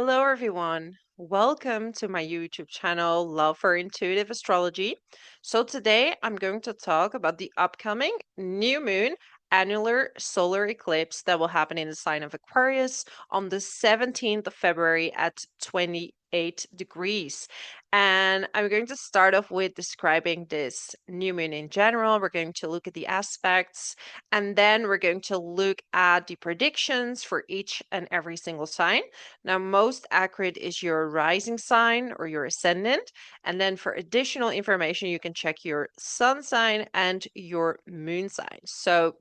Hello, everyone. Welcome to my YouTube channel, Love for Intuitive Astrology. So, today I'm going to talk about the upcoming new moon annular solar eclipse that will happen in the sign of Aquarius on the 17th of February at 28 degrees. And I'm going to start off with describing this new moon in general. We're going to look at the aspects, and then we're going to look at the predictions for each and every single sign. Now, most accurate is your rising sign or your ascendant. And then for additional information, you can check your sun sign and your moon sign. So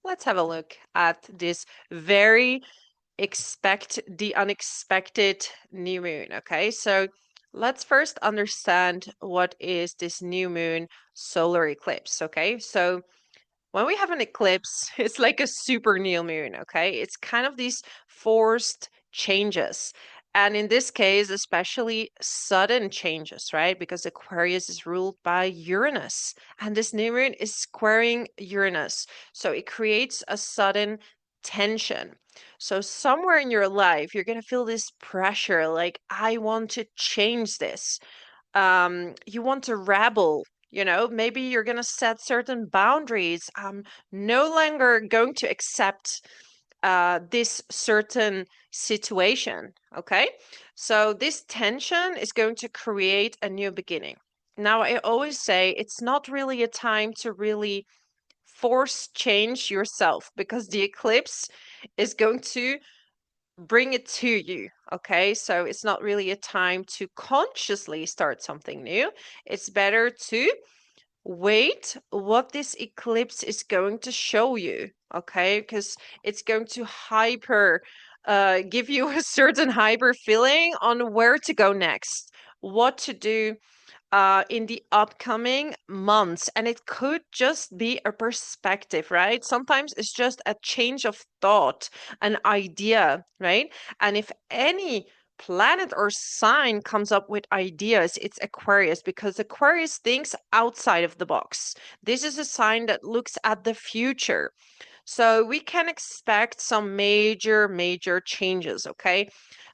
let's have a look at this very expect the unexpected new moon. Okay, so let's first understand what is this new moon solar eclipse. Okay, so when we have an eclipse, it's like a super new moon, okay? It's kind of these forced changes. And in this case, especially sudden changes, right? Because Aquarius is ruled by Uranus, and this new moon is squaring Uranus. So it creates a sudden tension. So somewhere in your life, you're going to feel this pressure like, I want to change this. You want to rebel, maybe you're going to set certain boundaries. I'm no longer going to accept this certain situation. Okay, so this tension is going to create a new beginning. Now, I always say it's not really a time to really force change yourself, because the eclipse is going to bring it to you. Okay, so it's not really a time to consciously start something new. It's better to wait what this eclipse is going to show you. Okay, because it's going to give you a certain hyper feeling on where to go next, what to do in the upcoming months. And it could just be a perspective, right? Sometimes it's just a change of thought, an idea, right? And if any planet or sign comes up with ideas, it's Aquarius, because Aquarius thinks outside of the box. This is a sign that looks at the future. So we can expect some major changes, okay?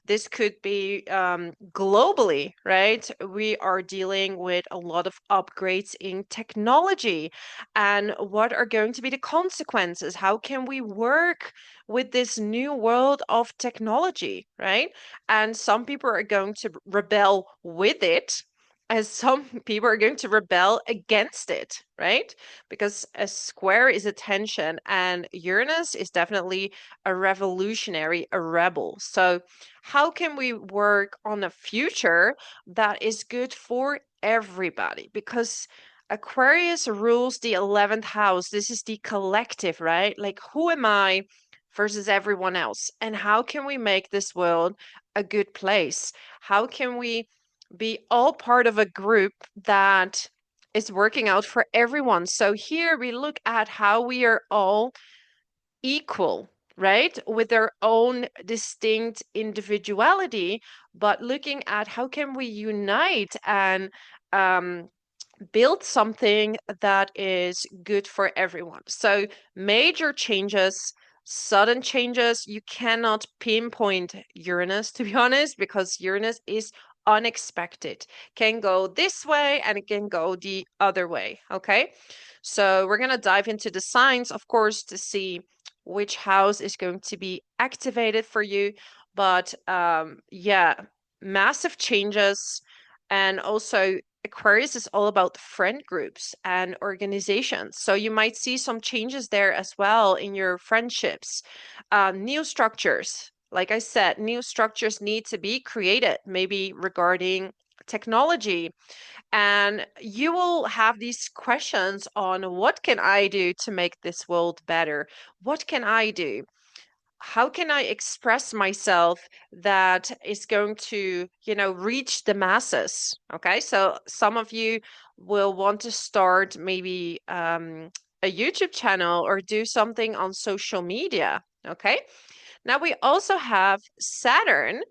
This could be globally, right? We are dealing with a lot of upgrades in technology. And what are going to be the consequences? How can we work with this new world of technology, right? And some people are going to rebel with it, as some people are going to rebel against it, right? Because a square is a tension, and Uranus is definitely a revolutionary, a rebel. So, how can we work on a future that is good for everybody? Because Aquarius rules the 11th house. This is the collective, right? Like, who am I versus everyone else? And how can we make this world a good place? How can we be all part of a group that is working out for everyone? So here we look at how we are all equal, right? With their own distinct individuality, but looking at how can we unite and build something that is good for everyone. So major changes, sudden changes, you cannot pinpoint Uranus, to be honest, because Uranus is unexpected. Can go this way and it can go the other way. Okay, so we're going to dive into the signs, of course, to see which house is going to be activated for you. But yeah, massive changes. And also, Aquarius is all about friend groups and organizations. So you might see some changes there as well in your friendships. New structures. Like I said, new structures need to be created, maybe regarding technology. And you will have these questions on, what can I do to make this world better? What can I do? How can I express myself that is going to, reach the masses? Okay, so some of you will want to start maybe a YouTube channel or do something on social media. Okay, now we also have Saturn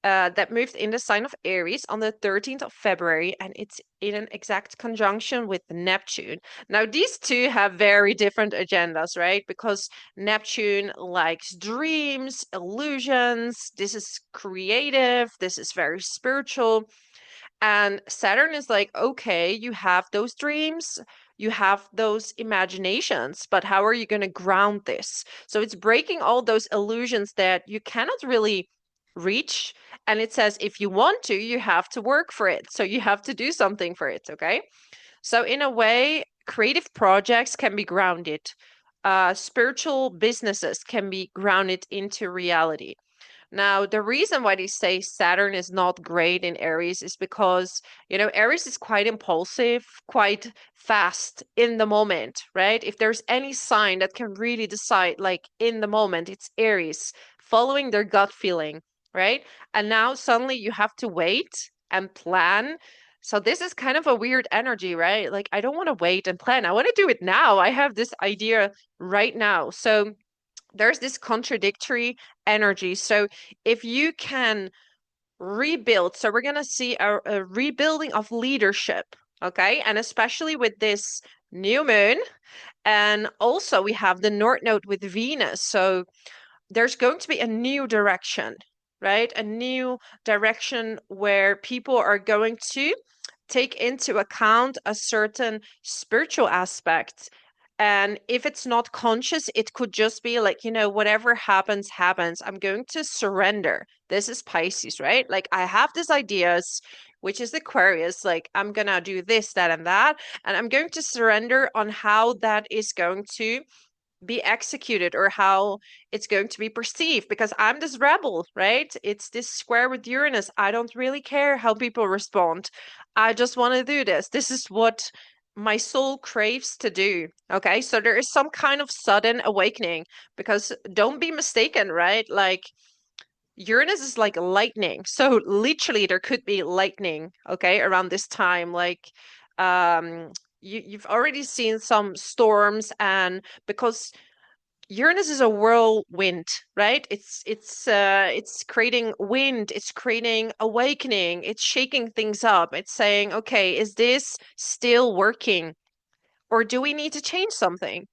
that moved in the sign of Aries on the 13th of February, and it's in an exact conjunction with Neptune. Now, these two have very different agendas, right? Because Neptune likes dreams, illusions, this is creative, this is very spiritual. And Saturn is like, okay, you have those dreams, you have those imaginations, but how are you going to ground this? So it's breaking all those illusions that you cannot really reach. And it says, if you want to, you have to work for it. So you have to do something for it. Okay. So, in a way, creative projects can be grounded, spiritual businesses can be grounded into reality. Now, the reason why they say Saturn is not great in Aries is because, Aries is quite impulsive, quite fast in the moment, right? If there's any sign that can really decide, like in the moment, it's Aries, following their gut feeling, right? And now suddenly you have to wait and plan. So this is kind of a weird energy, right? Like, I don't want to wait and plan. I want to do it now. I have this idea right now. So there's this contradictory energy. So if you can rebuild, so we're going to see a rebuilding of leadership, okay? And especially with this new moon. And also we have the North Node with Venus. So there's going to be a new direction, right? A new direction where people are going to take into account a certain spiritual aspect. And if it's not conscious, it could just be like, whatever happens, happens. I'm going to surrender. This is Pisces, right? Like, I have these ideas, which is Aquarius. Like, I'm going to do this, that, and that. And I'm going to surrender on how that is going to be executed or how it's going to be perceived, because I'm this rebel, right? It's this square with Uranus. I don't really care how people respond. I just want to do this. This is what my soul craves to do. Okay. So there is some kind of sudden awakening, because don't be mistaken, right? Like, Uranus is like lightning. So literally there could be lightning, okay, around this time. Like, you've already seen some storms, and because Uranus is a whirlwind, right? It's creating wind, it's creating awakening, it's shaking things up. It's saying, okay, is this still working? Or do we need to change something?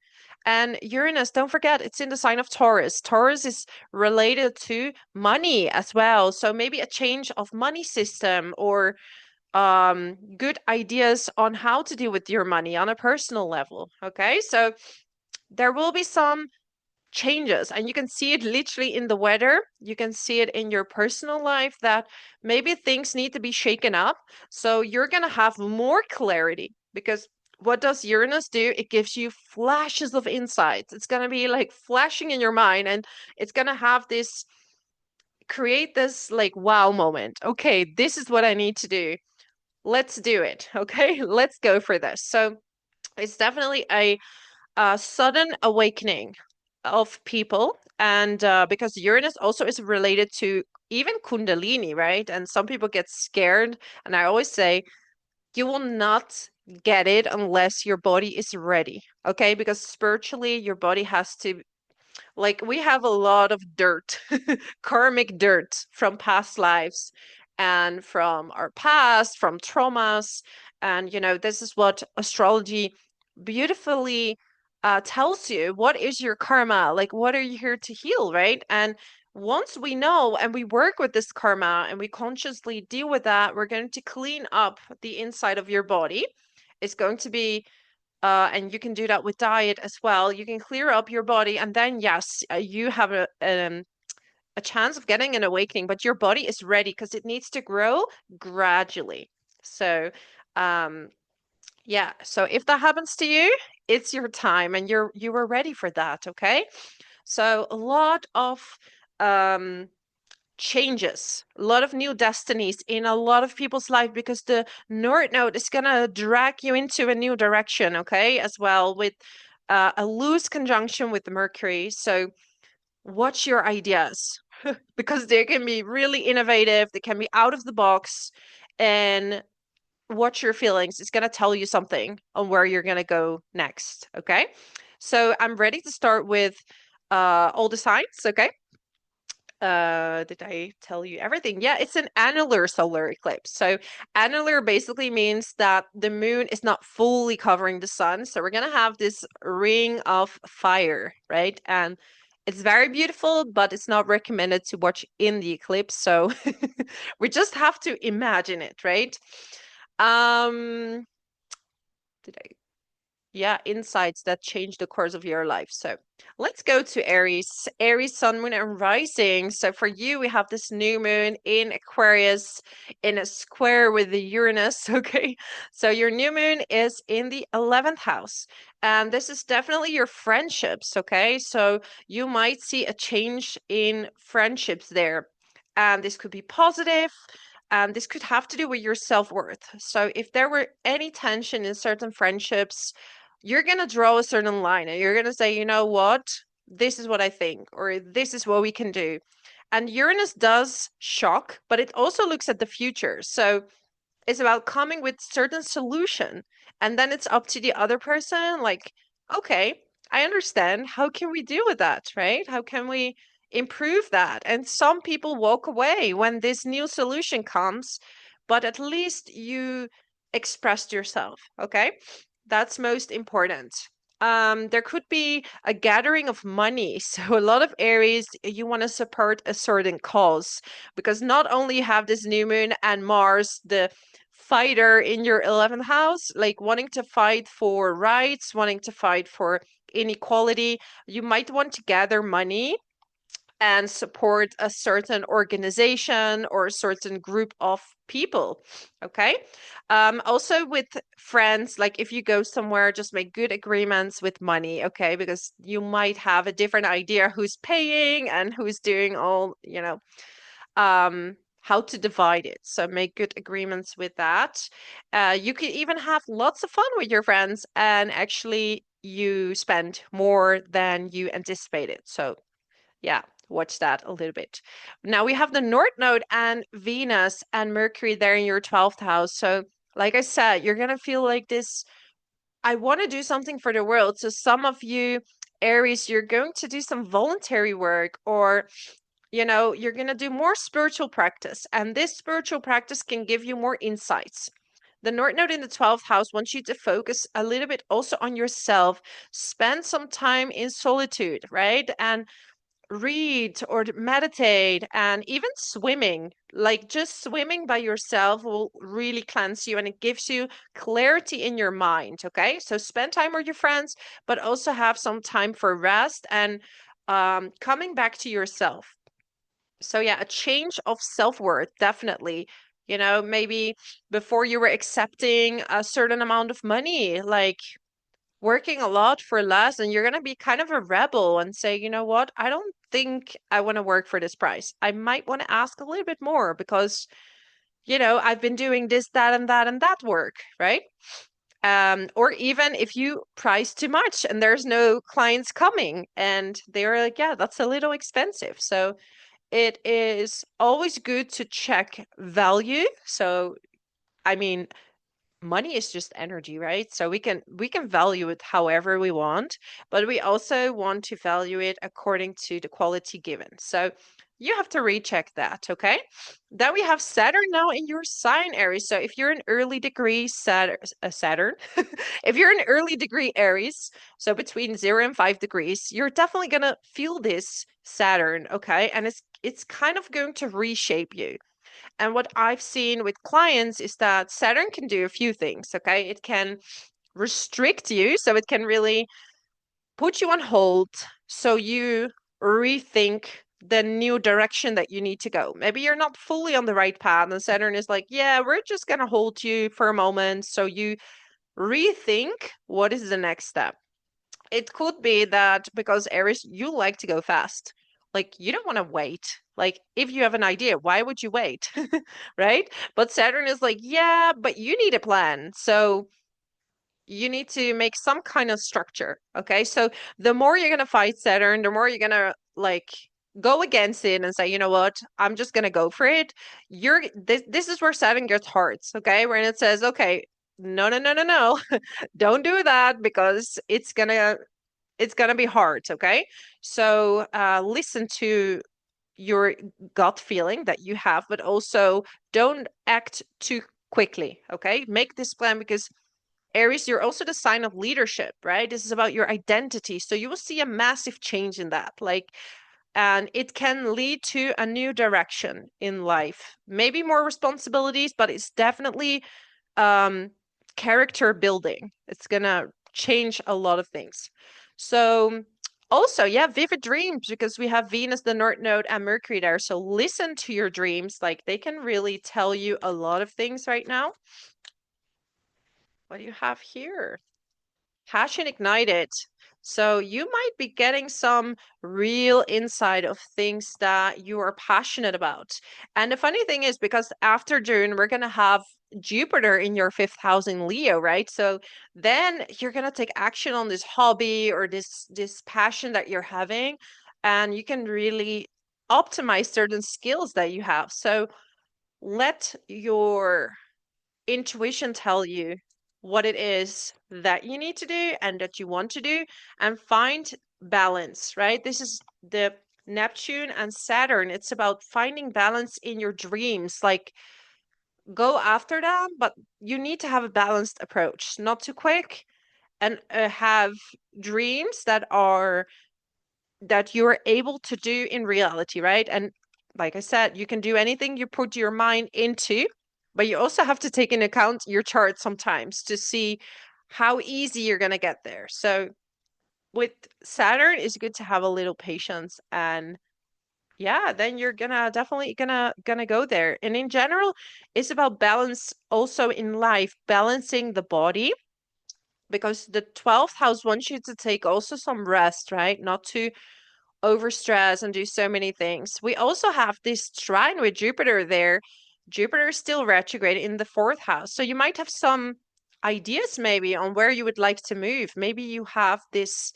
And Uranus, don't forget, it's in the sign of Taurus. Taurus is related to money as well. So maybe a change of money system, or good ideas on how to deal with your money on a personal level. Okay, so there will be some changes, and you can see it literally in the weather. You can see it in your personal life that maybe things need to be shaken up. So you're going to have more clarity, because what does Uranus do? It gives you flashes of insights. It's going to be like flashing in your mind, and it's going to have this create this like wow moment. Okay, this is what I need to do. Let's do it. Okay, let's go for this. So it's definitely a sudden awakening of people. And because Uranus also is related to even Kundalini, right? And some people get scared. And I always say, you will not get it unless your body is ready. Okay. Because spiritually, your body has to, like, we have a lot of dirt, karmic dirt from past lives and from our past, from traumas. And, this is what astrology beautifully tells you. What is your karma? Like, what are you here to heal, right? And once we know and we work with this karma and we consciously deal with that, we're going to clean up the inside of your body. It's going to be and you can do that with diet as well. You can clear up your body, and then yes, you have a chance of getting an awakening. But your body is ready because it needs to grow gradually. So, um, yeah. So if that happens to you, it's your time, and you were ready for that. Okay. So a lot of um changes, a lot of new destinies in a lot of people's life, because the North Node is gonna drag you into a new direction, okay, as well, with a loose conjunction with Mercury. So watch your ideas because they can be really innovative, they can be out of the box, and watch your feelings. It's gonna tell you something on where you're gonna go next, okay? So I'm ready to start with all the signs, okay? Did I tell you everything? Yeah, it's an annular solar eclipse. So annular basically means that the moon is not fully covering the sun. So we're gonna have this ring of fire, right? And it's very beautiful, but it's not recommended to watch in the eclipse. So we just have to imagine it, right? Um, did I Yeah, insights that change the course of your life. So let's go to Aries. Aries, sun, moon, and rising. So for you, we have this new moon in Aquarius in a square with the Uranus. Okay. So your new moon is in the 11th house. And this is definitely your friendships. Okay. So you might see a change in friendships there. And this could be positive. And this could have to do with your self-worth. So if there were any tension in certain friendships, you're going to draw a certain line and you're going to say, you know what? This is what I think, or this is what we can do. And Uranus does shock, but it also looks at the future. So it's about coming with certain solution. And then it's up to the other person, like, okay, I understand. How can we deal with that, right? How can we improve that? And some people walk away when this new solution comes, but at least you expressed yourself, okay? That's most important. There could be a gathering of money. So a lot of Aries, you want to support a certain cause because not only you have this new moon and Mars, the fighter in your 11th house, like wanting to fight for rights, wanting to fight for inequality, you might want to gather money and support a certain organization or a certain group of people. Okay. Also with friends, like if you go somewhere, just make good agreements with money. Okay. Because you might have a different idea who's paying and who's doing all, how to divide it. So make good agreements with that. You can even have lots of fun with your friends and actually you spend more than you anticipated. So yeah, watch that a little bit. Now we have the North Node and Venus and Mercury there in your 12th house. So like I said, you're going to feel like this, I want to do something for the world. So some of you Aries, you're going to do some voluntary work or you're going to do more spiritual practice. And this spiritual practice can give you more insights. The North Node in the 12th house wants you to focus a little bit also on yourself. Spend some time in solitude, right? And read or meditate and even swimming. Like just swimming by yourself will really cleanse you and it gives you clarity in your mind. Okay. So spend time with your friends, but also have some time for rest and coming back to yourself. So yeah, a change of self-worth, definitely. Maybe before you were accepting a certain amount of money, like working a lot for less, and you're going to be kind of a rebel and say, you know what, I don't think I want to work for this price. I might want to ask a little bit more because, I've been doing this, that, and that work, right? Or even if you price too much and there's no clients coming and they're like, yeah, that's a little expensive. So it is always good to check value. So, I mean, money is just energy, right? So we can value it however we want, but we also want to value it according to the quality given. So you have to recheck that, okay? Then we have Saturn now in your sign, Aries. So if you're an early degree Saturn, if you're an early degree Aries, so between 0 and 5 degrees, you're definitely gonna feel this Saturn, okay? And it's kind of going to reshape you. And what I've seen with clients is that Saturn can do a few things, okay? It can restrict you, so it can really put you on hold so you rethink the new direction that you need to go. Maybe you're not fully on the right path, and Saturn is like, yeah, we're just going to hold you for a moment so you rethink what is the next step. It could be that because Aries, you like to go fast. Like you don't want to wait. Like if you have an idea, why would you wait? Right? But Saturn is like, yeah, but you need a plan. So you need to make some kind of structure. Okay. So the more you're gonna fight Saturn, the more you're gonna like go against it and say, you know what, I'm just gonna go for it. This is where Saturn gets hard. Okay, when it says, okay, no, no, no, no, no, don't do that because it's gonna be hard. Okay, so listen to your gut feeling that you have, but also don't act too quickly, okay? Make this plan because Aries, you're also the sign of leadership, right? This is about your identity. So you will see a massive change in that. And it can lead to a new direction in life. Maybe more responsibilities, but it's definitely character building. It's gonna change a lot of things. So also, yeah, vivid dreams, because we have Venus, the North Node, and Mercury there. So listen to your dreams. Like, they can really tell you a lot of things right now. What do you have here? Passion ignited. So you might be getting some real insight of things that you are passionate about. And the funny thing is, because after June, we're going to have Jupiter in your fifth house in Leo, right? So then you're going to take action on this hobby or this passion that you're having, and you can really optimize certain skills that you have. So let your intuition tell you what it is that you need to do and that you want to do, and find balance, right? This is the Neptune and Saturn. It's about finding balance in your dreams. Like, go after them, but you need to have a balanced approach, not too quick, and have dreams that you're able to do in reality, right? And like I said, you can do anything you put your mind into, but you also have to take into account your chart sometimes to see how easy you're going to get there. So with Saturn, it's good to have a little patience, and yeah, then you're gonna definitely gonna go there. And in general, it's about balance also in life, balancing the body, because the 12th house wants you to take also some rest, right? Not to overstress and do so many things. We also have this trine with Jupiter there. Jupiter is still retrograde in the fourth house. So you might have some ideas maybe on where you would like to move. Maybe you have this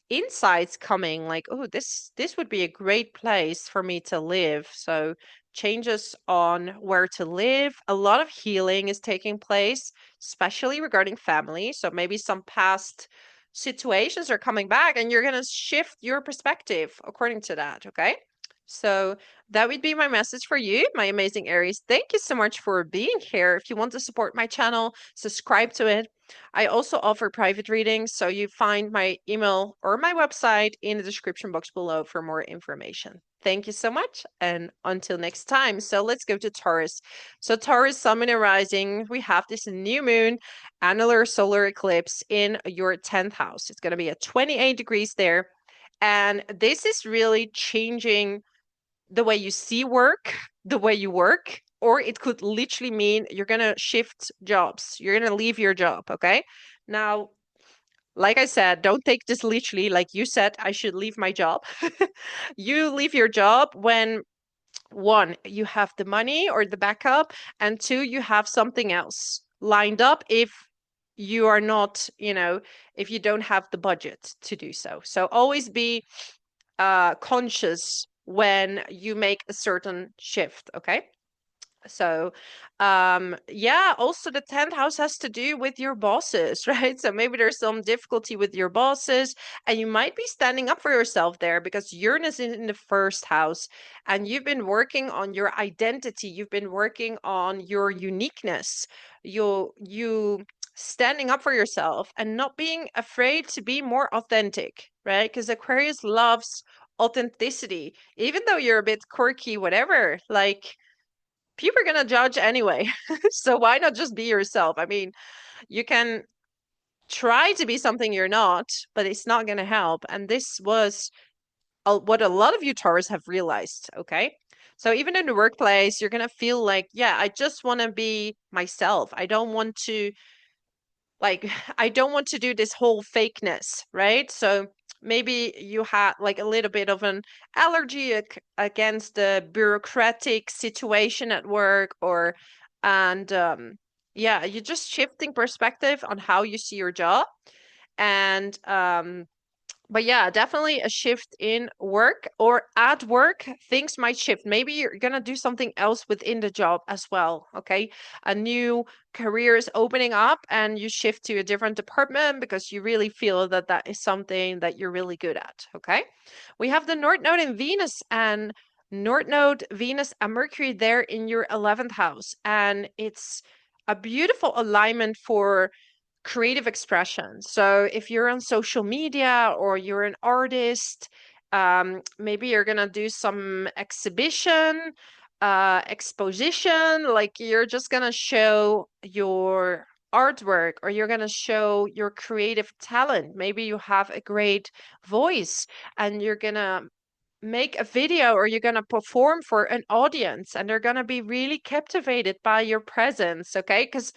insights coming like, oh, this would be a great place for me to live. So changes on where to live. A lot of healing is taking place, especially regarding family. So maybe some past situations are coming back, and you're going to shift your perspective according to that, okay? So that would be my message for you, my amazing Aries. Thank you so much for being here. If you want to support my channel, subscribe to it. I also offer private readings, so you find my email or my website in the description box below for more information. Thank you so much, and until next time. So let's go to Taurus. So Taurus, Sun, Moon, and Rising, we have this new moon, annular solar eclipse in your 10th house. It's going to be at 28 degrees there. And this is really changing the way you see work, the way you work, or it could literally mean you're going to shift jobs. You're going to leave your job, okay? Now, like I said, don't take this literally. Like you said, I should leave my job. You leave your job when, one, you have the money or the backup, and two, you have something else lined up if you are not, if you don't have the budget to do so. So always be conscious when you make a certain shift, okay? So yeah, also the 10th house has to do with your bosses, right? So maybe there's some difficulty with your bosses, and you might be standing up for yourself there because Uranus is in the first house, and you've been working on your identity, you've been working on your uniqueness, you standing up for yourself and not being afraid to be more authentic, right? Because Aquarius loves authenticity, even though you're a bit quirky, whatever, like people are gonna judge anyway. So why not just be yourself? I mean, you can try to be something you're not, but it's not gonna help. And this was what a lot of you Taurus have realized, okay? So even in the workplace, you're gonna feel like, yeah, I just want to be myself. I don't want to I don't want to do this whole fakeness, right? So maybe you had like a little bit of an allergy against the bureaucratic situation at work, or and yeah, you're just shifting perspective on how you see your job. And but yeah, definitely a shift in work, or at work, things might shift. Maybe you're gonna do something else within the job as well, okay? A new career is opening up, and you shift to a different department because you really feel that that is something that you're really good at, okay? We have the North Node in Venus and North Node, Venus, and Mercury there in your 11th house. And it's a beautiful alignment for creative expression. So if you're on social media or you're an artist, maybe you're gonna do some exhibition, exposition, like you're just gonna show your artwork or you're gonna show your creative talent. Maybe you have a great voice and you're gonna make a video or you're going to perform for an audience and they're going to be really captivated by your presence, okay? Because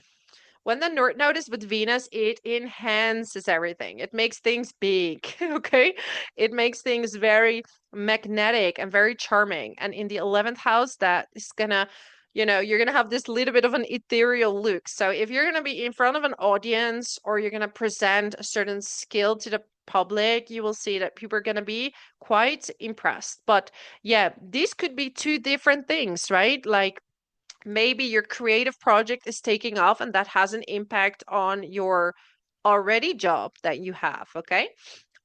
when the North Node is with Venus, it enhances everything. It makes things big, okay? It makes things very magnetic and very charming. And in the 11th house, that is gonna, you're gonna have this little bit of an ethereal look. So if you're gonna be in front of an audience or you're gonna present a certain skill to the public, you will see that people are gonna be quite impressed. But yeah, these could be two different things, right? Like maybe your creative project is taking off and that has an impact on your already job that you have, okay?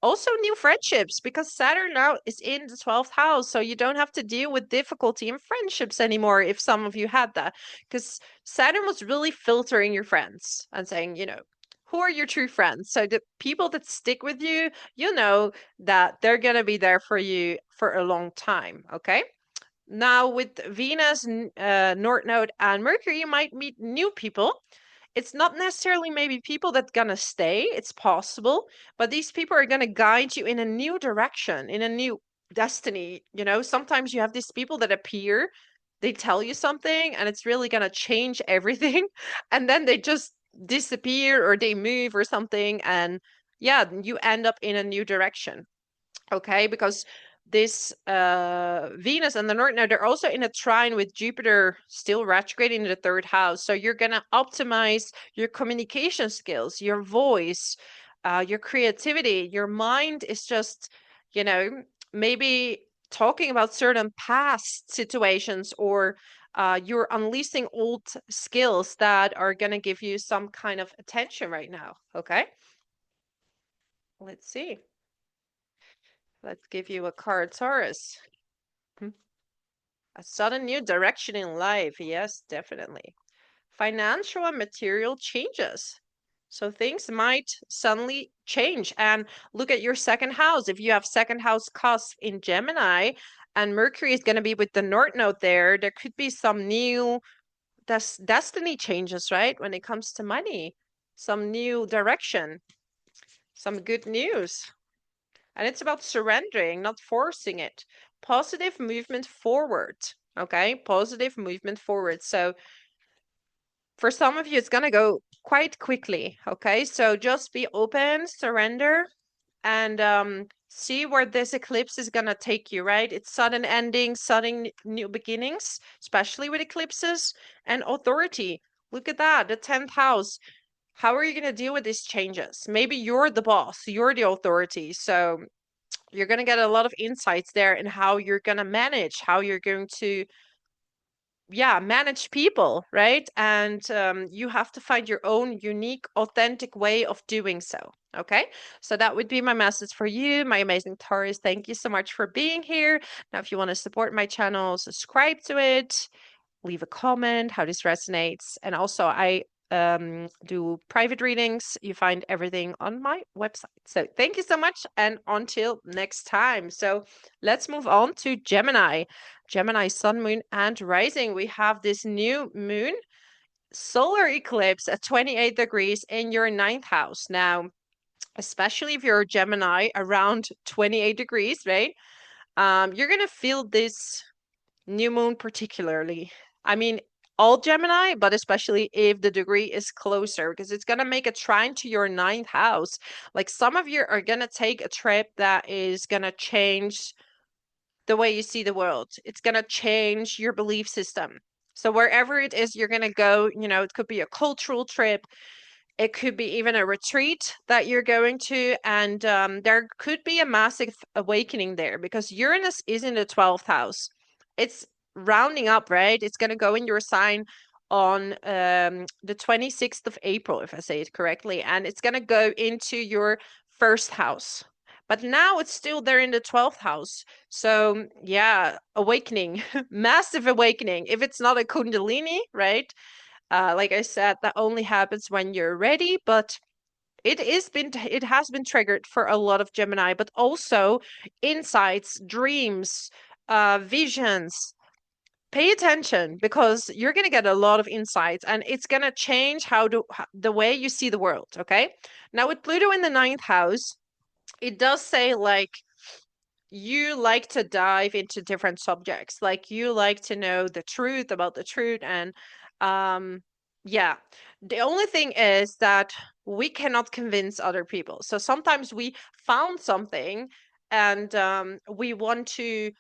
Also new friendships because Saturn now is in the 12th house, so you don't have to deal with difficulty in friendships anymore if some of you had that, because Saturn was really filtering your friends and saying, who are your true friends? So the people that stick with you, you know that they're going to be there for you for a long time, okay? Now, with Venus, North Node, and Mercury, you might meet new people. It's not necessarily maybe people that gonna stay. It's possible, but these people are gonna guide you in a new direction, in a new destiny. Sometimes you have these people that appear, they tell you something, and it's really gonna change everything, and then they just disappear or they move or something, and yeah, you end up in a new direction. Okay, because this Venus and the North Node, they're also in a trine with Jupiter still retrograde in the third house. So you're going to optimize your communication skills, your voice, your creativity. Your mind is just, maybe talking about certain past situations, or you're unleashing old skills that are going to give you some kind of attention right now. Okay, let's see. Let's give you a card, Taurus. Hmm. A sudden new direction in life. Yes, definitely. Financial and material changes. So things might suddenly change. And look at your second house. If you have second house cusp in Gemini and Mercury is going to be with the North Node there could be some new destiny changes, right? When it comes to money, some new direction, some good news. And it's about surrendering, not forcing it. Positive movement forward. Okay, positive movement forward. So for some of you, it's going to go quite quickly. Okay, so just be open, surrender, and see where this eclipse is going to take you, right? It's sudden endings, sudden new beginnings, especially with eclipses, and authority. Look at that, the 10th house. How are you going to deal with these changes? Maybe you're the boss, you're the authority. So you're going to get a lot of insights there in how you're going to manage, how you're going to, yeah, manage people, right? And you have to find your own unique, authentic way of doing so. Okay, so that would be my message for you, my amazing Taurus. Thank you so much for being here. Now, if you want to support my channel, subscribe to it, leave a comment how this resonates. And also, I do private readings. You find everything on my website. So thank you so much, and until next time. So let's move on to Gemini. Gemini, sun, moon, and rising. We have this new moon solar eclipse at 28 degrees in your ninth house. Now, especially if you're a Gemini around 28 degrees, right? You're going to feel this new moon particularly. I mean, all Gemini, but especially if the degree is closer, because it's going to make a trine to your ninth house. Like some of you are going to take a trip that is going to change the way you see the world. It's going to change your belief system. So wherever it is you're going to go, it could be a cultural trip. It could be even a retreat that you're going to. And there could be a massive awakening there because Uranus is in the 12th house. It's rounding up, right? It's going to go in your sign on the 26th of April, if I say it correctly. And it's going to go into your first house. But now it's still there in the 12th house. So yeah, awakening, massive awakening. If it's not a Kundalini, right? Like I said, that only happens when you're ready, but it has been triggered for a lot of Gemini, but also insights, dreams, visions. Pay attention because you're going to get a lot of insights and it's going to change the way you see the world. Okay. Now with Pluto in the ninth house, it does say like you like to dive into different subjects, like you like to know the truth about the truth. And yeah, the only thing is that we cannot convince other people. So sometimes we found something and we want to,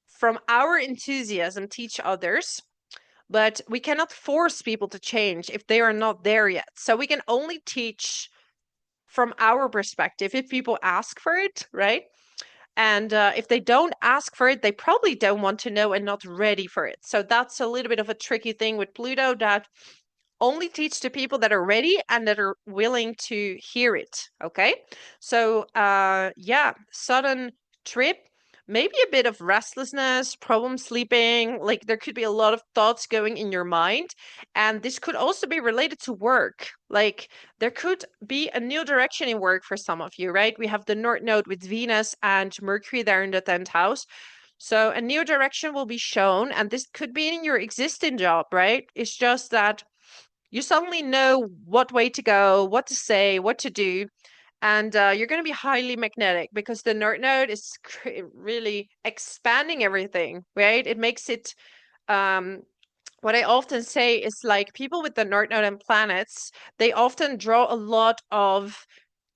from our enthusiasm, teach others, but we cannot force people to change if they are not there yet. So we can only teach from our perspective if people ask for it, right? And if they don't ask for it, they probably don't want to know and not ready for it. So that's a little bit of a tricky thing with Pluto, that only teach to people that are ready and that are willing to hear it. Okay. So yeah, sudden trip, maybe a bit of restlessness, problem sleeping, like there could be a lot of thoughts going in your mind. And this could also be related to work. Like there could be a new direction in work for some of you, right? We have the North Node with Venus and Mercury there in the 10th house. So a new direction will be shown, and this could be in your existing job, right? It's just that you suddenly know what way to go, what to say, what to do. And you're going to be highly magnetic because the North Node is really expanding everything, right? It makes it, what I often say is like people with the North Node and planets, they often draw a lot of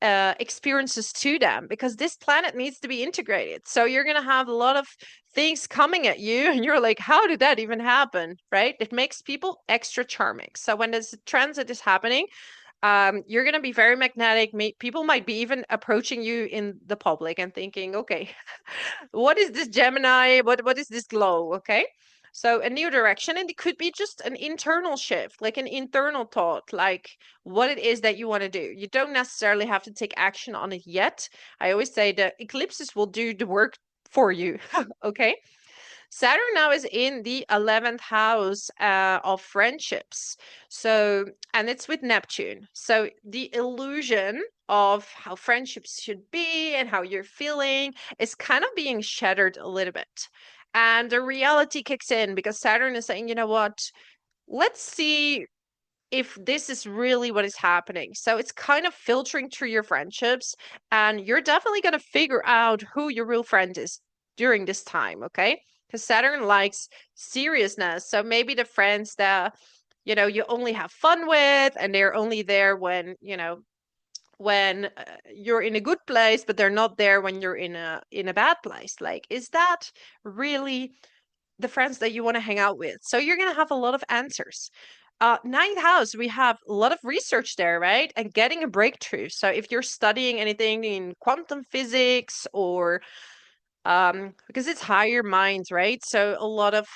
experiences to them because this planet needs to be integrated. So you're going to have a lot of things coming at you and you're like, how did that even happen? Right? It makes people extra charming. So when this transit is happening, you're going to be very magnetic. People might be even approaching you in the public and thinking, okay, what is this Gemini? What is this glow? Okay. So a new direction, and it could be just an internal shift, like an internal thought, like what it is that you want to do. You don't necessarily have to take action on it yet. I always say the eclipses will do the work for you. Okay. Saturn now is in the 11th house of friendships. So, and it's with Neptune. So the illusion of how friendships should be and how you're feeling is kind of being shattered a little bit. And the reality kicks in because Saturn is saying, you know what? Let's see if this is really what is happening. So it's kind of filtering through your friendships, and you're definitely going to figure out who your real friend is during this time, okay? Because Saturn likes seriousness. So maybe the friends that, you only have fun with and they're only there when, when you're in a good place, but they're not there when you're in a bad place. Like, is that really the friends that you want to hang out with? So you're going to have a lot of answers. Ninth house, we have a lot of research there, right? And getting a breakthrough. So if you're studying anything in quantum physics or because it's higher minds, right? So a lot of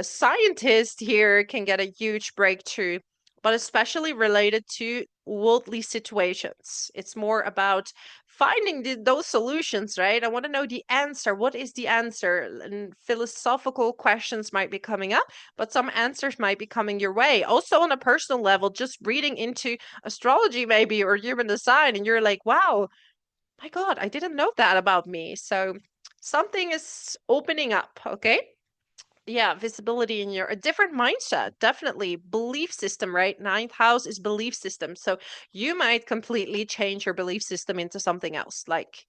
scientists here can get a huge breakthrough, but especially related to worldly situations. It's more about finding those solutions, right? I want to know the answer. What is the answer? And philosophical questions might be coming up, but some answers might be coming your way. Also, on a personal level, just reading into astrology, maybe, or human design, and you're like, wow, my God, I didn't know that about me. So something is opening up, okay? Yeah, visibility in a different mindset, definitely. Belief system, right? Ninth house is belief system. So you might completely change your belief system into something else. Like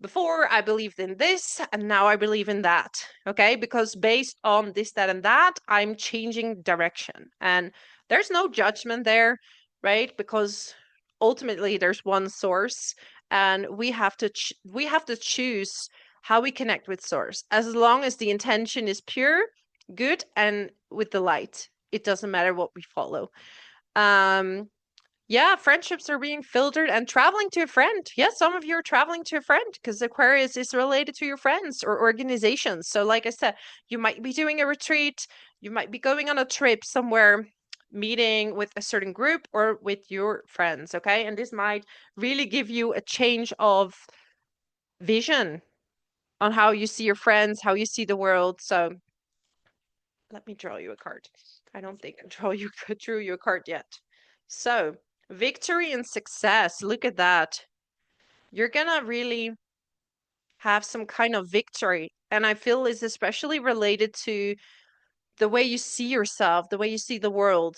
before I believed in this and now I believe in that. Okay. Because based on this, that, and that, I'm changing direction. And there's no judgment there, right? Because ultimately there's one source and we have to choose how we connect with source. As long as the intention is pure, good, and with the light, it doesn't matter what we follow. Yeah, friendships are being filtered and traveling to a friend. Yeah, some of you are traveling to a friend because Aquarius is related to your friends or organizations. So, like I said, you might be doing a retreat, you might be going on a trip somewhere, meeting with a certain group or with your friends. Okay. And this might really give you a change of vision on how you see your friends, how you see the world. So let me draw you a card. I don't think I drew you a card yet. So victory and success. Look at that. You're gonna really have some kind of victory. And I feel is especially related to the way you see yourself, the way you see the world.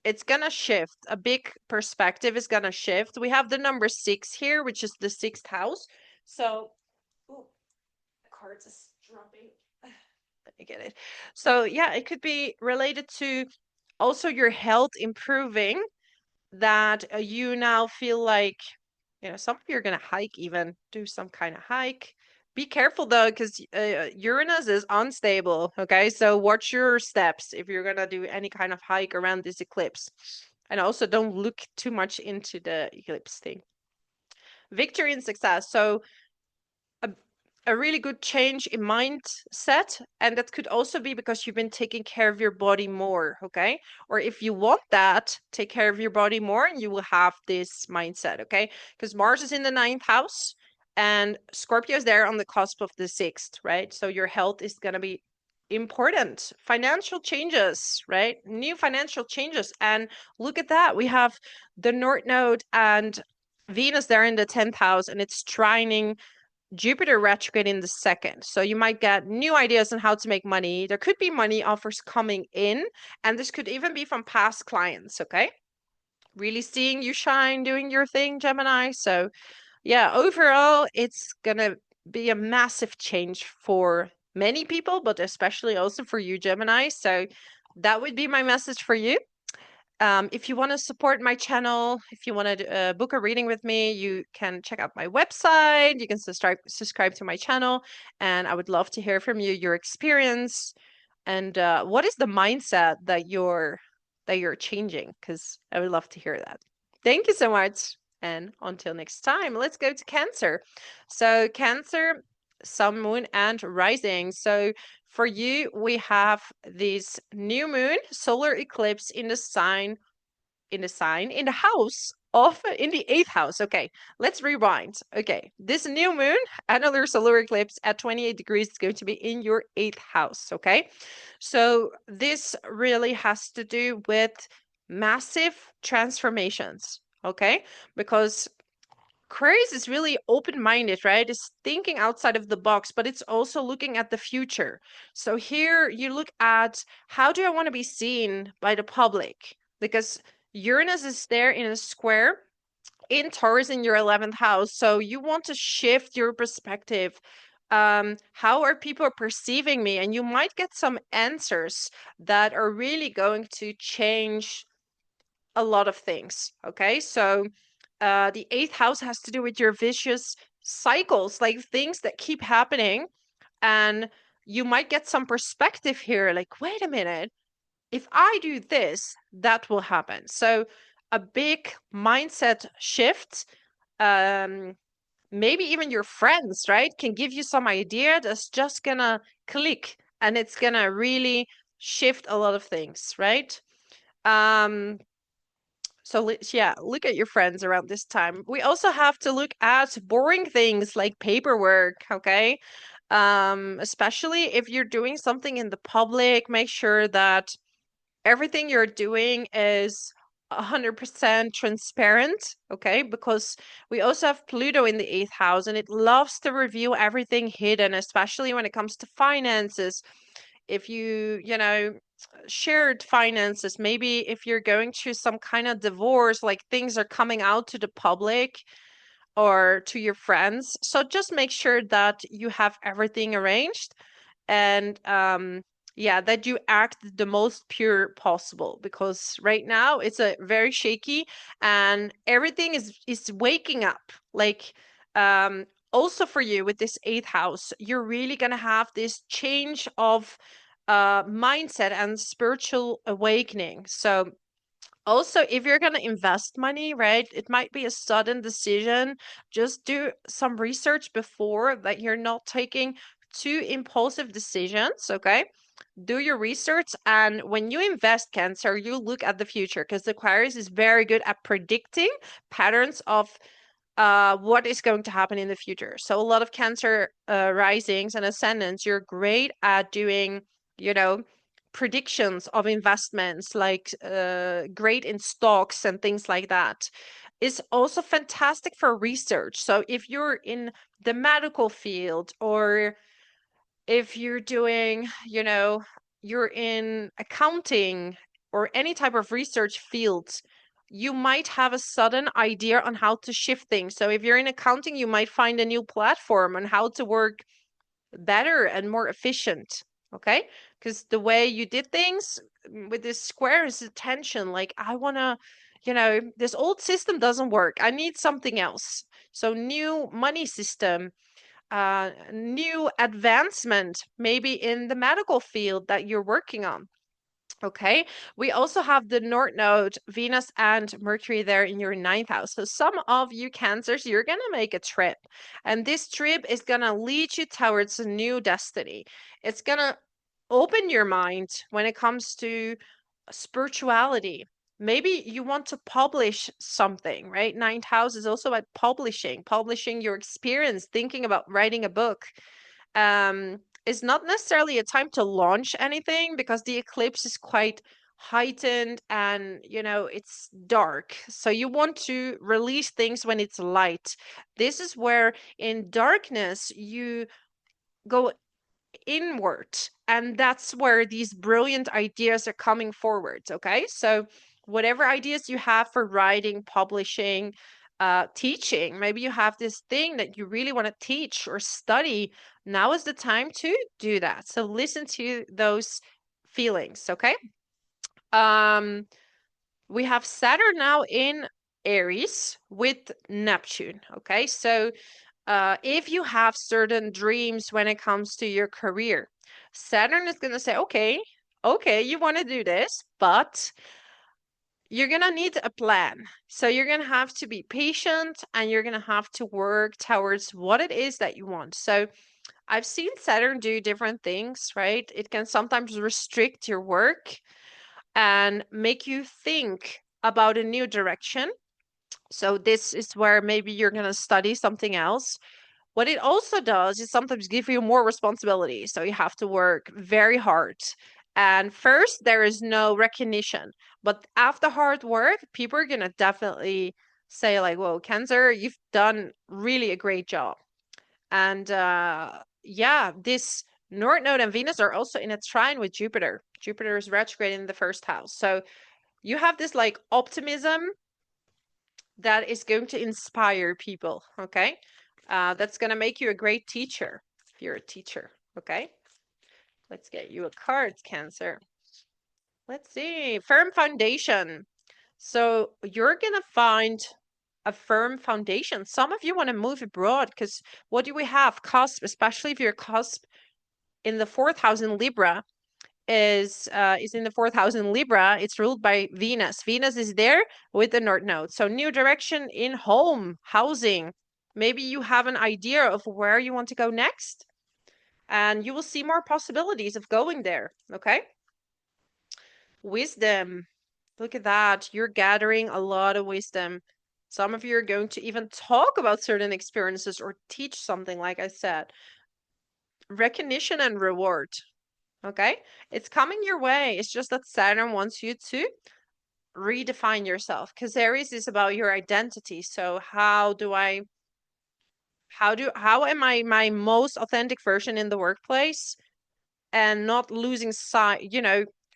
It's gonna shift. A big perspective is gonna shift. We have the number 6 here, which is the 6th house. So, oh, the cards is dropping. Let me get it. So, yeah, it could be related to also your health improving, that you now feel like, some of you are going to hike, even do some kind of hike. Be careful though, because Uranus is unstable. Okay. So watch your steps if you're going to do any kind of hike around this eclipse. And also don't look too much into the eclipse thing. Victory and success. So a really good change in mindset, and that could also be because you've been taking care of your body more, okay? Or if you want that, take care of your body more and you will have this mindset, okay? Because Mars is in the 9th house and Scorpio is there on the cusp of the 6th, right? So your health is going to be important. Financial changes, right? New financial changes. And look at that, we have the North Node and Venus there in the 10th house, and it's trining Jupiter retrograde in the 2nd. So you might get new ideas on how to make money. There could be money offers coming in, and this could even be from past clients, okay? Really seeing you shine, doing your thing, Gemini. So yeah, overall, it's gonna be a massive change for many people, but especially also for you, Gemini. So that would be my message for you. If you want to support my channel, if you want to book a reading with me, you can check out my website. You can subscribe to my channel, and I would love to hear from you, your experience, and what is the mindset that you're changing? Because I would love to hear that. Thank you so much, and until next time, let's go to Cancer. So Cancer, Sun, Moon, and Rising. So for you, we have this new moon solar eclipse in the house of in the 8th house. Okay, let's rewind. Okay, this new moon annular solar eclipse at 28 degrees is going to be in your 8th house. Okay, so this really has to do with massive transformations. Okay, because Aquarius is really open-minded, right? It's thinking outside of the box, but it's also looking at the future. So here you look at, how do I want to be seen by the public? Because Uranus is there in a square in Taurus in your 11th house. So you want to shift your perspective. How are people perceiving me? And you might get some answers that are really going to change a lot of things. Okay, so the 8th house has to do with your vicious cycles, like things that keep happening. And you might get some perspective here, like, wait a minute, if I do this, that will happen. So a big mindset shift. Maybe even your friends, right, can give you some idea that's just gonna click, and it's gonna really shift a lot of things, right? So yeah, look at your friends around this time. We also have to look at boring things like paperwork, okay? Especially if you're doing something in the public, make sure that everything you're doing is 100% transparent, okay? Because we also have Pluto in the 8th house, and it loves to reveal everything hidden, especially when it comes to finances. If shared finances, maybe if you're going through some kind of divorce, like things are coming out to the public or to your friends. So just make sure that you have everything arranged, and yeah, that you act the most pure possible, because right now it's a very shaky, and everything is waking up. Like also for you with this 8th house, you're really gonna have this change of mindset and spiritual awakening. So also, if you're going to invest money, right, it might be a sudden decision. Just do some research before, that you're not taking too impulsive decisions, okay? Do your research, and when you invest, Cancer, you look at the future, because the Aquarius is very good at predicting patterns of what is going to happen in the future. So a lot of Cancer risings and ascendants, you're great at doing, you know, predictions of investments, like great in stocks and things like that. Is also fantastic for research. So if you're in the medical field, or if you're doing, you're in accounting or any type of research fields, you might have a sudden idea on how to shift things. So if you're in accounting, you might find a new platform on how to work better and more efficient. Okay, because the way you did things with this square is attention. Like, I want to, this old system doesn't work, I need something else. So new money system, new advancement, maybe in the medical field that you're working on. Okay, we also have the North Node, Venus and Mercury there in your ninth house. So some of you Cancers, you're going to make a trip, and this trip is going to lead you towards a new destiny. It's going to open your mind when it comes to spirituality. Maybe you want to publish something, right? Ninth house is also about publishing your experience, thinking about writing a book. It's not necessarily a time to launch anything, because the eclipse is quite heightened and it's dark. So you want to release things when it's light. This is where in darkness you go inward, and that's where these brilliant ideas are coming forward. Okay, so whatever ideas you have for writing, publishing, teaching, maybe you have this thing that you really want to teach or study, now is the time to do that. So listen to those feelings. Okay, we have Saturn now in Aries with Neptune. Okay, so if you have certain dreams when it comes to your career, Saturn is going to say, okay, you want to do this, but you're going to need a plan. So you're going to have to be patient, and you're going to have to work towards what it is that you want. So I've seen Saturn do different things, right? It can sometimes restrict your work and make you think about a new direction. So this is where maybe you're going to study something else. What it also does is sometimes give you more responsibility. So you have to work very hard. And first, there is no recognition. But after hard work, people are going to definitely say, like, whoa, Cancer, you've done really a great job. And yeah, this North Node and Venus are also in a trine with Jupiter. Jupiter is retrograde in the first house. So you have this like optimism that is going to inspire people. Okay, that's going to make you a great teacher if you're a teacher. Okay, let's get you a card, Cancer. Let's see, firm foundation. So you're going to find a firm foundation. Some of you want to move abroad, because what do we have? Cusp, especially if you're cusp in the fourth house in Libra, is in the fourth house in Libra. It's ruled by Venus. Venus is there with the North Node. So new direction in home, housing. Maybe you have an idea of where you want to go next, and you will see more possibilities of going there. Okay. Wisdom. Look at that. You're gathering a lot of wisdom. Some of you are going to even talk about certain experiences or teach something, like I said. Recognition and reward. Okay, it's coming your way. It's just that Saturn wants you to redefine yourself, because Aries is about your identity. So how am I my most authentic version in the workplace, and not losing sight,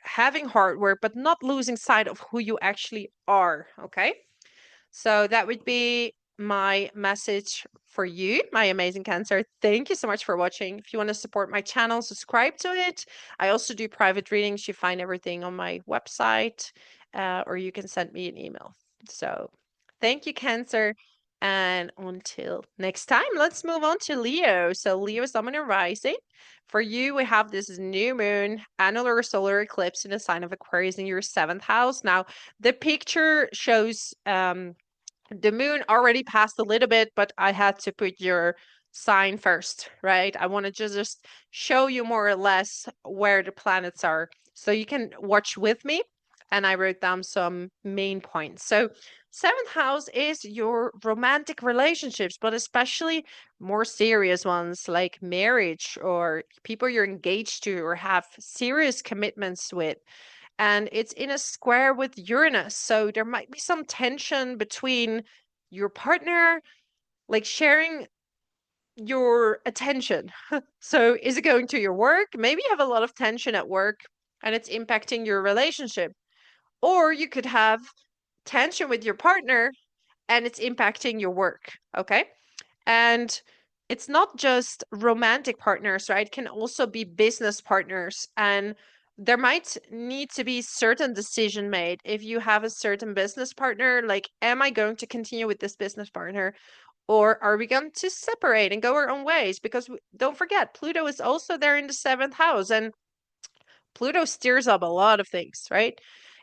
having hard work, but not losing sight of who you actually are. Okay, so that would be my message for you, my amazing Cancer. Thank you so much for watching. If you want to support my channel, subscribe to it. I also do private readings. You find everything on my website, or you can send me an email. So thank you, Cancer. And until next time, let's move on to Leo. So Leo is Sun and Rising. For you, we have this new moon, annular solar eclipse in a sign of Aquarius in your seventh house. Now, the picture shows the moon already passed a little bit, but I had to put your sign first, right? I wanted to just show you more or less where the planets are, so you can watch with me. and I wrote down some main points. So, seventh house is your romantic relationships, but especially more serious ones like marriage or people you're engaged to or have serious commitments with. And it's in a square with Uranus. So, there might be some tension between your partner, like sharing your attention. So, is it going to your work? Maybe you have a lot of tension at work and it's impacting your relationship. Or you could have tension with your partner and it's impacting your work. Okay. And it's not just romantic partners, right? It can also be business partners. And there might need to be certain decision made if you have a certain business partner, like, am I going to continue with this business partner? Or are we going to separate and go our own ways? Because don't forget, Pluto is also there in the seventh house, and Pluto steers up a lot of things, right?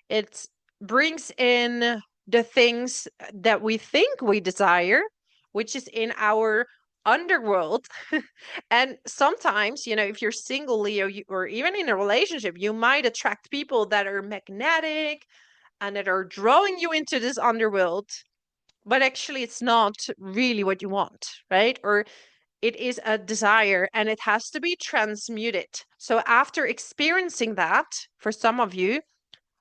It brings in the things that we think we desire, which is in our underworld. And sometimes, if you're single, Leo, or even in a relationship, you might attract people that are magnetic and that are drawing you into this underworld, but actually it's not really what you want, right? Or it is a desire and it has to be transmuted. So after experiencing that, for some of you,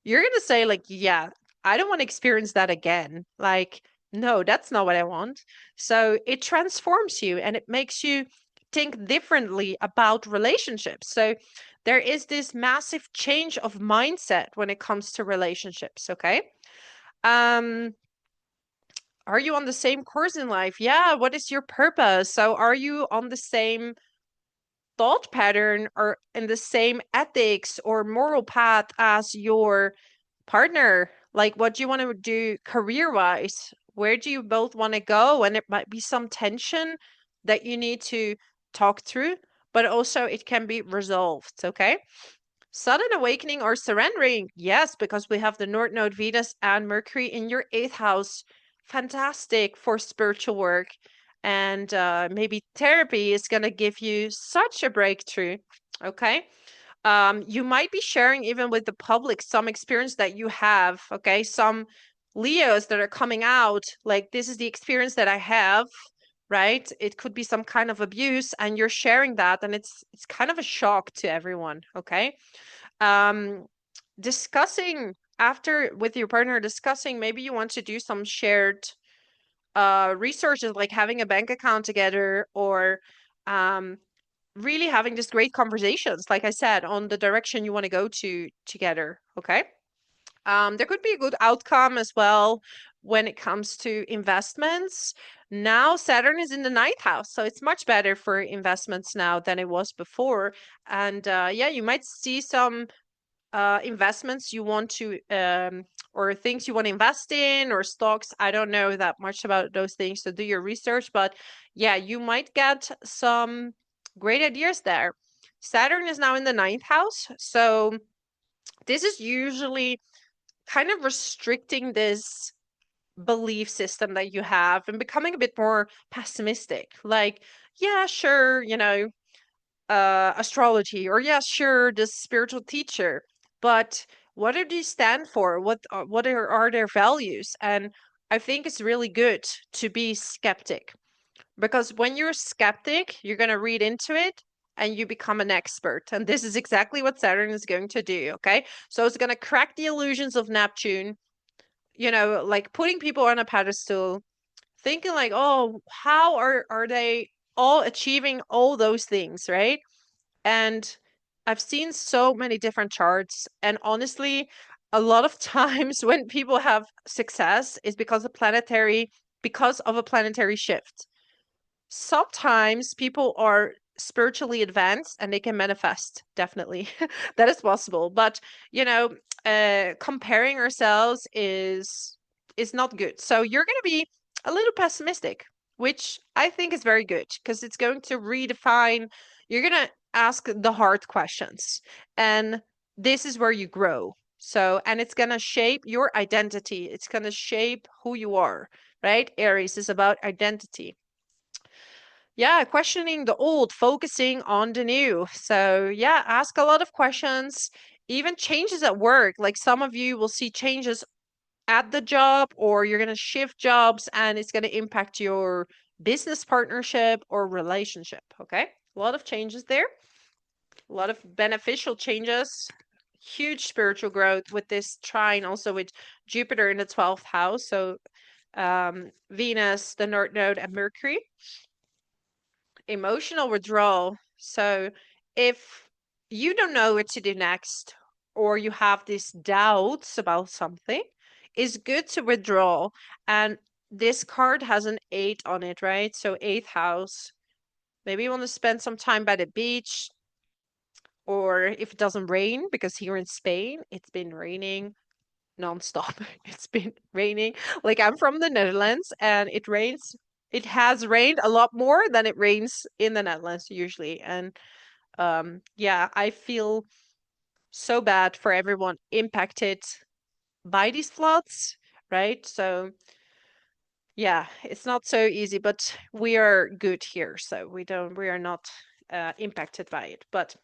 you're going to say, like, yeah, I don't want to experience that again. Like, no, that's not what I want. So it transforms you and it makes you think differently about relationships. So there is this massive change of mindset when it comes to relationships. Okay. Um, are you on the same course in life? Yeah. What is your purpose? So are you on the same thought pattern or in the same ethics or moral path as your partner? Like, what do you want to do career wise? Where do you both want to go? And it might be some tension that you need to talk through, but also it can be resolved. Okay. Sudden awakening or surrendering. Yes, because we have the North Node, Venus, and Mercury in your eighth house. Fantastic for spiritual work. And maybe therapy is going to give you such a breakthrough. Okay. You might be sharing even with the public some experience that you have. Okay. Some Leos that are coming out, like, this is the experience that I have, right? It could be some kind of abuse and you're sharing that, and it's kind of a shock to everyone. Okay. um Discussing after with your partner, discussing maybe you want to do some shared resources, like having a bank account together, or um really having just great conversations, like I said, on the direction you want to go to together. Okay. There could be a good outcome as well when it comes to investments. Now Saturn is in the ninth house, so it's much better for investments now than it was before. And yeah, you might see some investments you want to or things you want to invest in, or stocks. I don't know that much about those things, so do your research. But yeah, you might get some great ideas there. Saturn is now in the ninth house, so this is usually kind of restricting this belief system that you have and becoming a bit more pessimistic. Like, yeah, sure, astrology, or yeah, sure, the spiritual teacher, but what do they stand for? What are their values? And I think it's really good to be skeptic, because when you're skeptic, you're going to read into it and you become an expert. And this is exactly what Saturn is going to do. Okay. So it's going to crack the illusions of Neptune, like putting people on a pedestal, thinking like, oh, how are they all achieving all those things, right? And I've seen so many different charts, and honestly, a lot of times when people have success is because of a planetary shift. Sometimes people are spiritually advanced and they can manifest, definitely. That is possible. But comparing ourselves is not good. So you're going to be a little pessimistic, which I think is very good, because it's going to redefine. You're going to ask the hard questions, and this is where you grow. So, and it's going to shape your identity. It's going to shape who you are, right? Aries is about identity. Yeah, questioning the old, focusing on the new. So, yeah, ask a lot of questions. even changes at work. Like some of you will see changes at the job, or you're going to shift jobs and it's going to impact your business partnership or relationship. Okay. A lot of changes there, a lot of beneficial changes, huge spiritual growth with this trine, also with Jupiter in the 12th house. So Venus, the North Node, and Mercury. Emotional withdrawal. So if you don't know what to do next, or you have these doubts about something, it's good to withdraw. And this card has an 8 on it, right? So 8th house. Maybe you want to spend some time by the beach, or if it doesn't rain, because here in Spain, it's been raining nonstop. It's been raining. Like I'm from the Netherlands and it rains. It has rained a lot more than it rains in the Netherlands usually. And yeah, I feel so bad for everyone impacted by these floods, right? So yeah, it's not so easy, but we are good here. So we are not impacted by it. But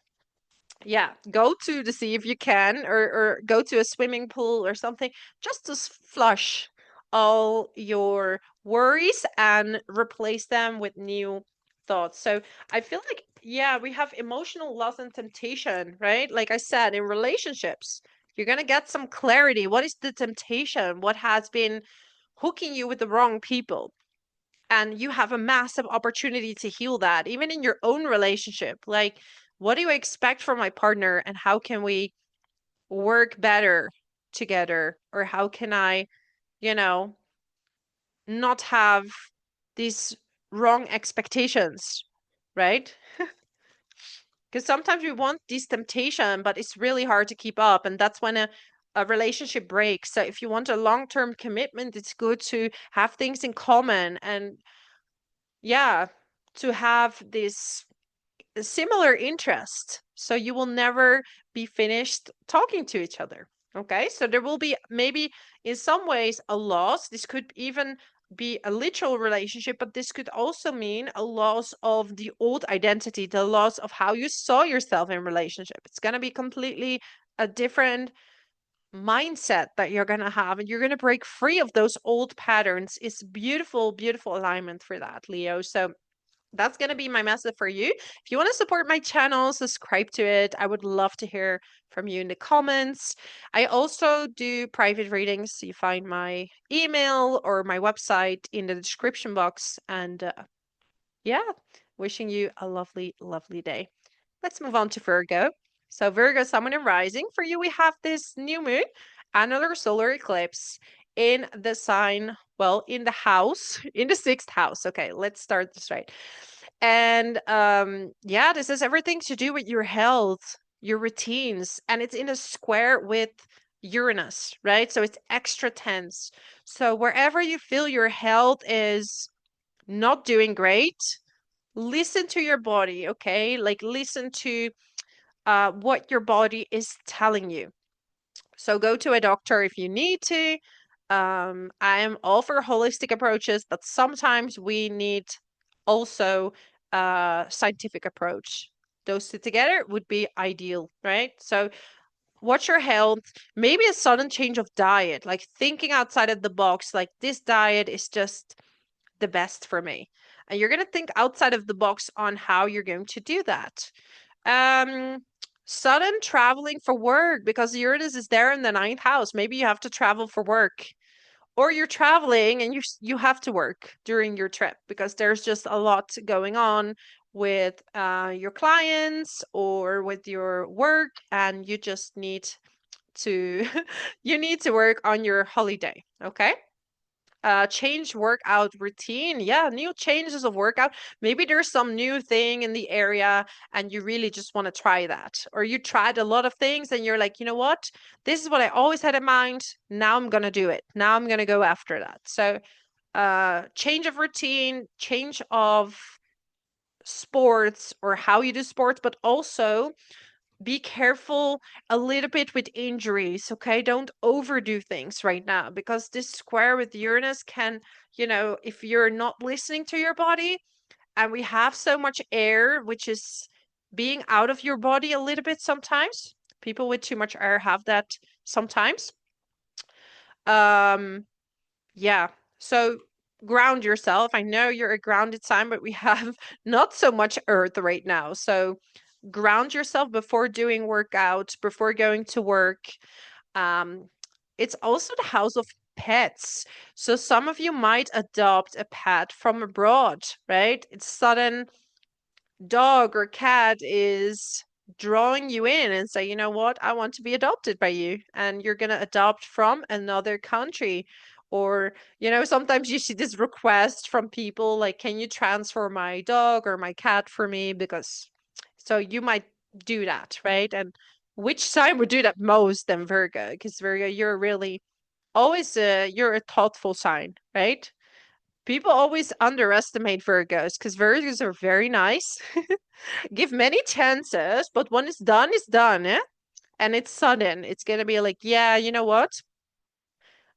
yeah, go to the sea if you can, or go to a swimming pool or something, just to flush all your worries and replace them with new thoughts. So I feel like, yeah, we have emotional loss and temptation, right? Like I said, in relationships, you're going to get some clarity. What is the temptation? What has been hooking you with the wrong people? And you have a massive opportunity to heal that, even in your own relationship. Like, what do you expect from my partner, and how can we work better together? Or how can I, you know, not have these wrong expectations, right? Because sometimes we want this temptation, but it's really hard to keep up. And that's when a relationship breaks. So if you want a long-term commitment, it's good to have things in common, and yeah, to have this similar interest, so you will never be finished talking to each other. Okay, so there will be maybe in some ways a loss. This could even be a literal relationship, but this could also mean a loss of the old identity, the loss of how you saw yourself in relationship. It's going to be completely a different mindset that you're going to have, and you're going to break free of those old patterns. It's beautiful, beautiful alignment for that, Leo. So that's going to be my message for you. If you want to support my channel, subscribe to it. I would love to hear from you in the comments. I also do private readings. You find my email or my website in the description box. And yeah, wishing you a lovely, lovely day. Let's move on to Virgo. So Virgo, Sun and Rising. For you, we have this new moon, annular solar eclipse in the sign, well, in the house, in the 6th house. Okay, let's start this right. And yeah, this has everything to do with your health, your routines, and it's in a square with Uranus, right? So it's extra tense. So wherever you feel your health is not doing great, listen to your body, okay? Like listen to what your body is telling you. So go to a doctor if you need to. I am all for holistic approaches, but sometimes we need also a scientific approach. Those two together would be ideal, right? So watch your health, maybe a sudden change of diet, like thinking outside of the box, like this diet is just the best for me. And you're going to think outside of the box on how you're going to do that. Um, Sudden traveling for work, because Uranus is there in the 9th house. Maybe you have to travel for work, or you're traveling and you have to work during your trip because there's just a lot going on with your clients or with your work, and you just need to you need to work on your holiday. Okay, change workout routine. Yeah, new changes of workout. Maybe there's some new thing in the area and you really just want to try that. Or you tried a lot of things and you're like, you know what? This is what I always had in mind. Now I'm going to do it. Now I'm going to go after that. So, change of routine, change of sports or how you do sports, but also be careful a little bit with injuries, okay? Don't overdo things right now, because this square with Uranus can, if you're not listening to your body, and we have so much air, which is being out of your body a little bit sometimes. People with too much air have that sometimes. Um, yeah. So ground yourself. I know you're a grounded sign, but we have not so much earth right now. So ground yourself before doing workouts, before going to work. Um, it's also the house of pets. So some of you might adopt a pet from abroad, right? It's sudden dog or cat is drawing you in and say, you know what, I want to be adopted by you. And you're going to adopt from another country. Or, sometimes you see this request from people like, can you transfer my dog or my cat for me? Because so you might do that, right? And which sign would do that most than Virgo? Because Virgo, you're really always you're a thoughtful sign, right? People always underestimate Virgos because Virgos are very nice, give many chances, but when it's done, eh? And it's sudden. It's gonna be like, yeah, you know what?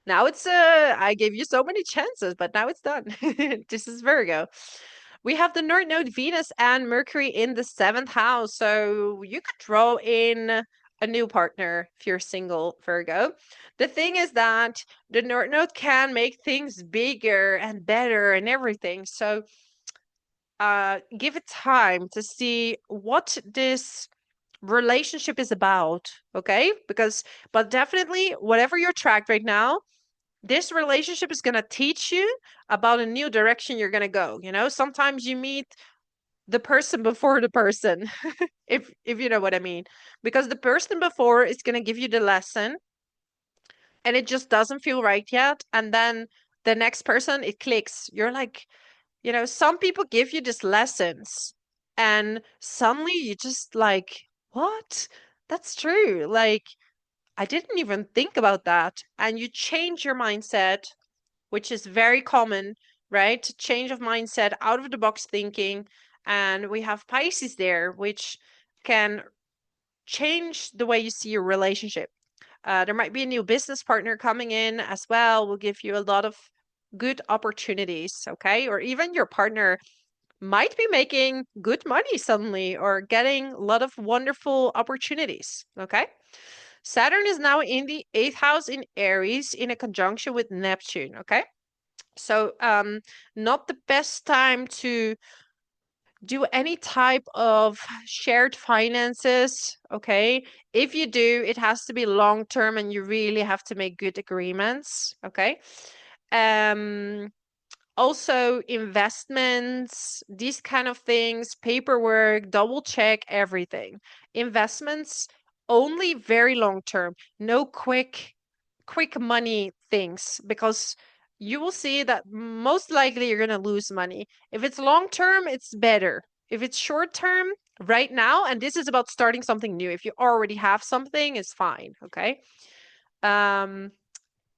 Now it's I gave you so many chances, but now it's done. This is Virgo. We have the North Node, Venus, and Mercury in the seventh house. So you could draw in a new partner if you're single, Virgo. The thing is that the North Node can make things bigger and better and everything. So give it time to see what this relationship is about, okay? But definitely, whatever you're tracked right now, this relationship is going to teach you about a new direction you're going to go. Sometimes you meet the person before the person, if you know what I mean, because the person before is going to give you the lesson and it just doesn't feel right yet. And then the next person, it clicks. You're like, some people give you these lessons and suddenly you just like, what? That's true. Like, I didn't even think about that. And you change your mindset, which is very common, right? Change of mindset, out of the box thinking. And we have Pisces there, which can change the way you see your relationship. There might be a new business partner coming in as well, will give you a lot of good opportunities, okay? Or even your partner might be making good money suddenly or getting a lot of wonderful opportunities, okay? Saturn is now in the eighth house in Aries in a conjunction with Neptune, okay? So, not the best time to do any type of shared finances, okay? If you do, it has to be long term and you really have to make good agreements, okay? Also investments, these kind of things, paperwork, double check everything. Investments only very long term, no quick money things, because you will see that most likely you're going to lose money. If it's long term, it's better. If it's short term, right now, and this is about starting something new, if you already have something, it's fine, okay?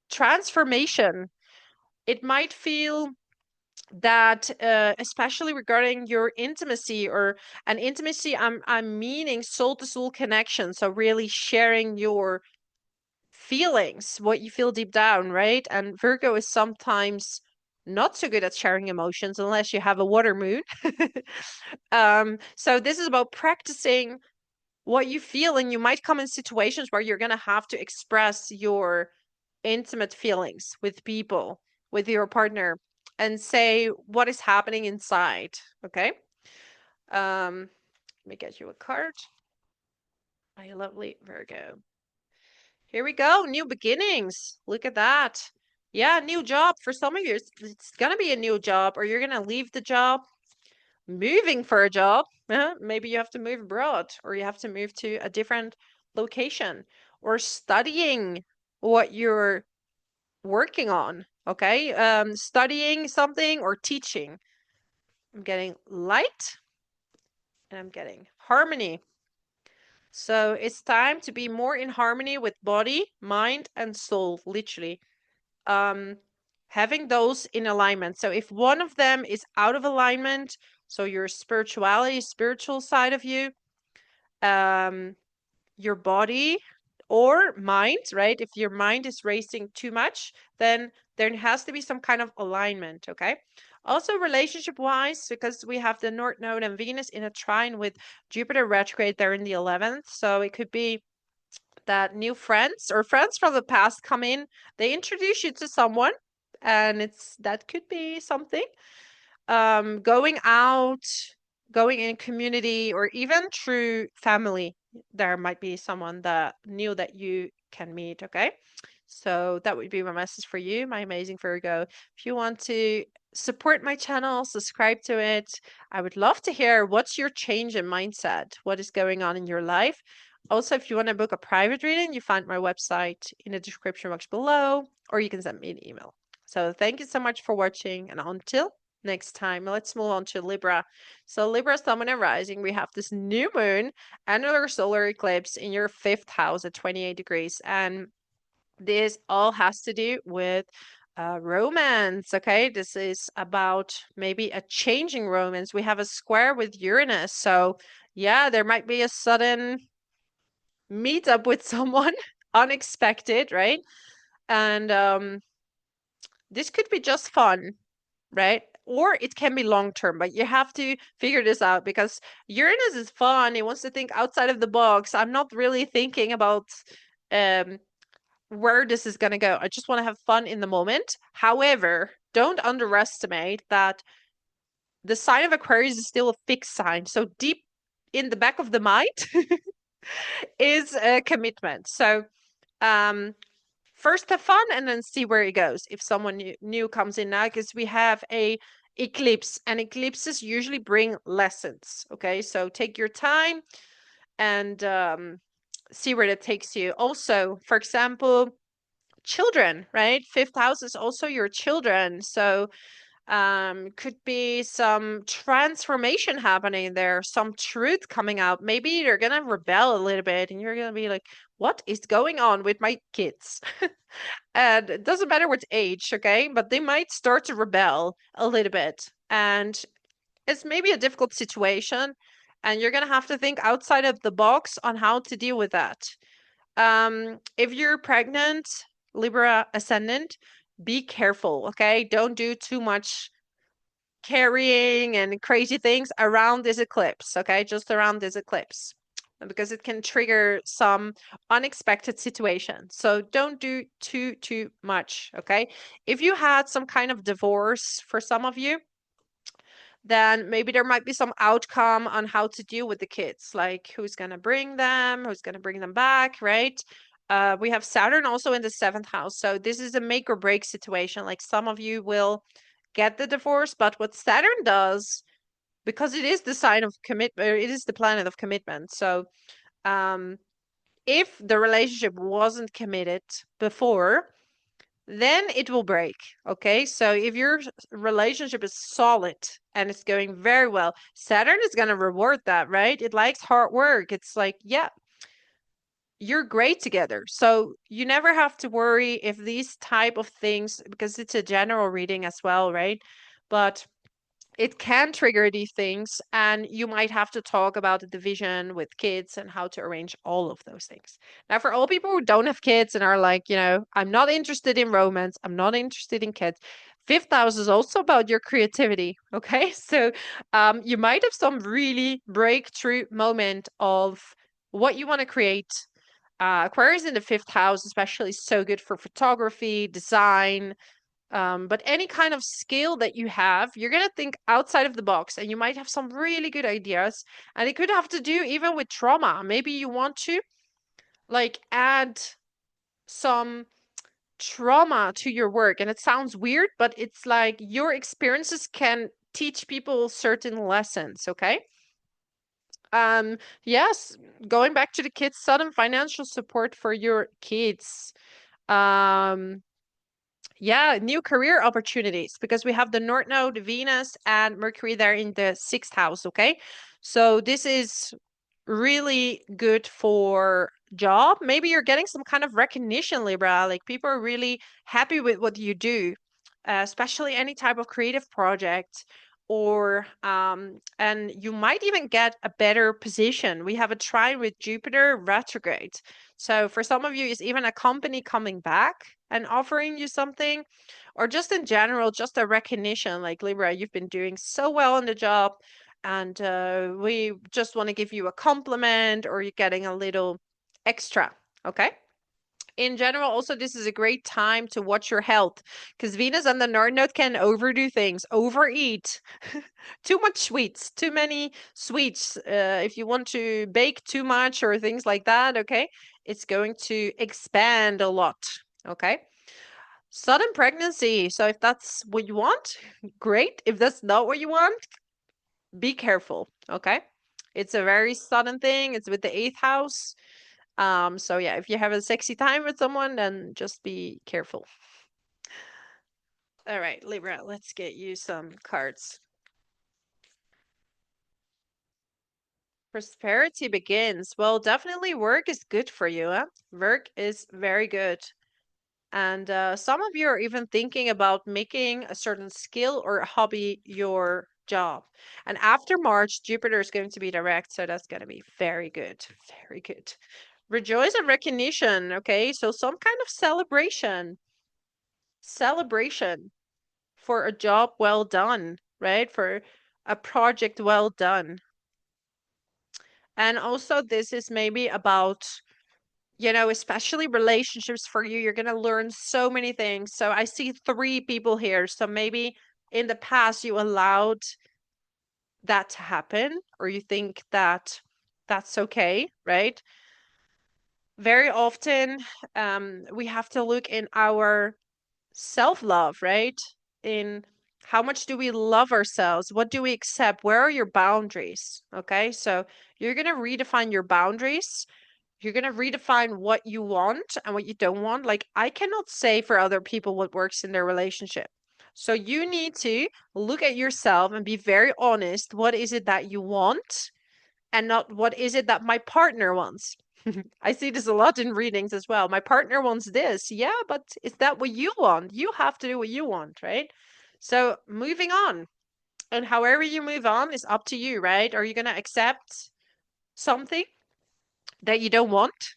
Transformation. It might feel that especially regarding your intimacy, or an intimacy, I'm meaning soul to soul connection, so really sharing your feelings, what you feel deep down, right? And Virgo is sometimes not so good at sharing emotions unless you have a water moon. So this is about practicing what you feel, and you might come in situations where you're going to have to express your intimate feelings with people, with your partner, and say what is happening inside, okay? Let me get you a card. My lovely Virgo. Here we go. New beginnings. Look at that. Yeah, new job. For some of you, it's going to be a new job, or you're going to leave the job, moving for a job. Maybe you have to move abroad, or you have to move to a different location, or studying what you're working on. Okay. Studying something or teaching. I'm getting light and I'm getting harmony. So it's time to be more in harmony with body, mind, and soul, literally. Having those in alignment. So if one of them is out of alignment, so your spirituality, spiritual side of you, your body or mind, right? If your mind is racing too much, then there has to be some kind of alignment, okay? Also, relationship wise, because we have the North Node and Venus in a trine with Jupiter retrograde there in the 11th. So it could be that new friends or friends from the past come in. They introduce you to someone, and that could be something. Going out, going in community, or even through family. There might be someone that new that you can meet, okay? So that would be my message for you, my amazing Virgo. If you want to support my channel, subscribe to it. I would love to hear what's your change in mindset, what is going on in your life. Also, if you want to book a private reading, you find my website in the description box below, or you can send me an email. So thank you so much for watching, and until next time, let's move on to Libra. So Libra, Sun, and Rising, we have this new moon, annular solar eclipse in your 5th house at 28 degrees. And this all has to do with romance, okay? This is about maybe a changing romance. We have a square with Uranus. So yeah, there might be a sudden meet up with someone unexpected, right? And this could be just fun, right? Or it can be long term, but you have to figure this out because Uranus is fun. It wants to think outside of the box. I'm not really thinking about um, where this is going to go. I just want to have fun in the moment. However, don't underestimate that the sign of Aquarius is still a fixed sign. So deep in the back of the mind is a commitment. So first have fun and then see where it goes. If someone new comes in now, because we have a eclipse, and eclipses usually bring lessons. Okay, so take your time and see where that takes you. Also, for example, children, right? 5th house is also your children. So could be some transformation happening there, some truth coming out. Maybe you're gonna rebel a little bit and you're gonna be like, what is going on with my kids? And it doesn't matter what age, okay? But they might start to rebel a little bit. And it's maybe a difficult situation. And you're gonna have to think outside of the box on how to deal with that. If you're pregnant, Libra ascendant, be careful, okay? Don't do too much carrying and crazy things around this eclipse, okay? Just around this eclipse, because it can trigger some unexpected situations. So don't do too much, okay? If you had some kind of divorce for some of you, then maybe there might be some outcome on how to deal with the kids, like who's going to bring them, who's going to bring them back, right? We have Saturn also in the 7th house. So this is a make or break situation. Like some of you will get the divorce, but what Saturn does, because it is the sign of commitment, it is the planet of commitment. So if the relationship wasn't committed before, then it will break. Okay, so if your relationship is solid and it's going very well, Saturn is going to reward that, right? It likes hard work. It's like, yeah, you're great together. So you never have to worry if these type of things, because it's a general reading as well, right? But it can trigger these things, and you might have to talk about the division with kids and how to arrange all of those things. Now, for all people who don't have kids and are like, I'm not interested in romance, I'm not interested in kids, 5th house is also about your creativity. Okay, so you might have some really breakthrough moment of what you want to create. Aquarius in the 5th house, especially, so good for photography, design, but any kind of skill that you have, you're going to think outside of the box, and you might have some really good ideas. And it could have to do even with trauma. Maybe you want to like add some trauma to your work. And it sounds weird, but it's like your experiences can teach people certain lessons, okay? Yes, going back to the kids, sudden financial support for your kids. Yeah, new career opportunities, because we have the North Node, Venus, and Mercury there in the 6th house, okay? So this is really good for job. Maybe you're getting some kind of recognition, Libra. Like people are really happy with what you do, especially any type of creative project, or and you might even get a better position. We have a trine with Jupiter retrograde. So for some of you, it's even a company coming back and offering you something, or just in general, just a recognition, like Libra, you've been doing so well on the job, and we just want to give you a compliment, or you're getting a little extra. Okay. In general, also, this is a great time to watch your health because Venus and the North Node can overdo things, overeat, too much sweets, too many sweets. If you want to bake too much or things like that, okay, it's going to expand a lot. Okay. Sudden pregnancy. So if that's what you want, great. If that's not what you want, be careful. Okay. It's a very sudden thing. It's with the eighth house. So yeah, if you have a sexy time with someone, then just be careful. All right, Libra, let's get you some cards. Prosperity begins. Well, definitely work is good for you. Huh? Work is very good. And some of you are even thinking about making a certain skill or a hobby your job. And after March, Jupiter is going to be direct, so that's going to be very good. Very good. Rejoice and recognition. Okay, so some kind of celebration. Celebration for a job well done, right? For a project well done. And also, this is maybe about, especially relationships for you. You're going to learn so many things. So I see three people here. So maybe in the past, you allowed that to happen, or you think that that's okay, right? Very often, we have to look in our self-love, right? In how much do we love ourselves? What do we accept? Where are your boundaries? Okay, so you're going to redefine your boundaries. You're going to redefine what you want and what you don't want. Like, I cannot say for other people what works in their relationship. So you need to look at yourself and be very honest. What is it that you want? And not what is it that my partner wants? I see this a lot in readings as well. My partner wants this. Yeah, but is that what you want? You have to do what you want, right? So moving on. And however you move on is up to you, right? Are you going to accept something that you don't want?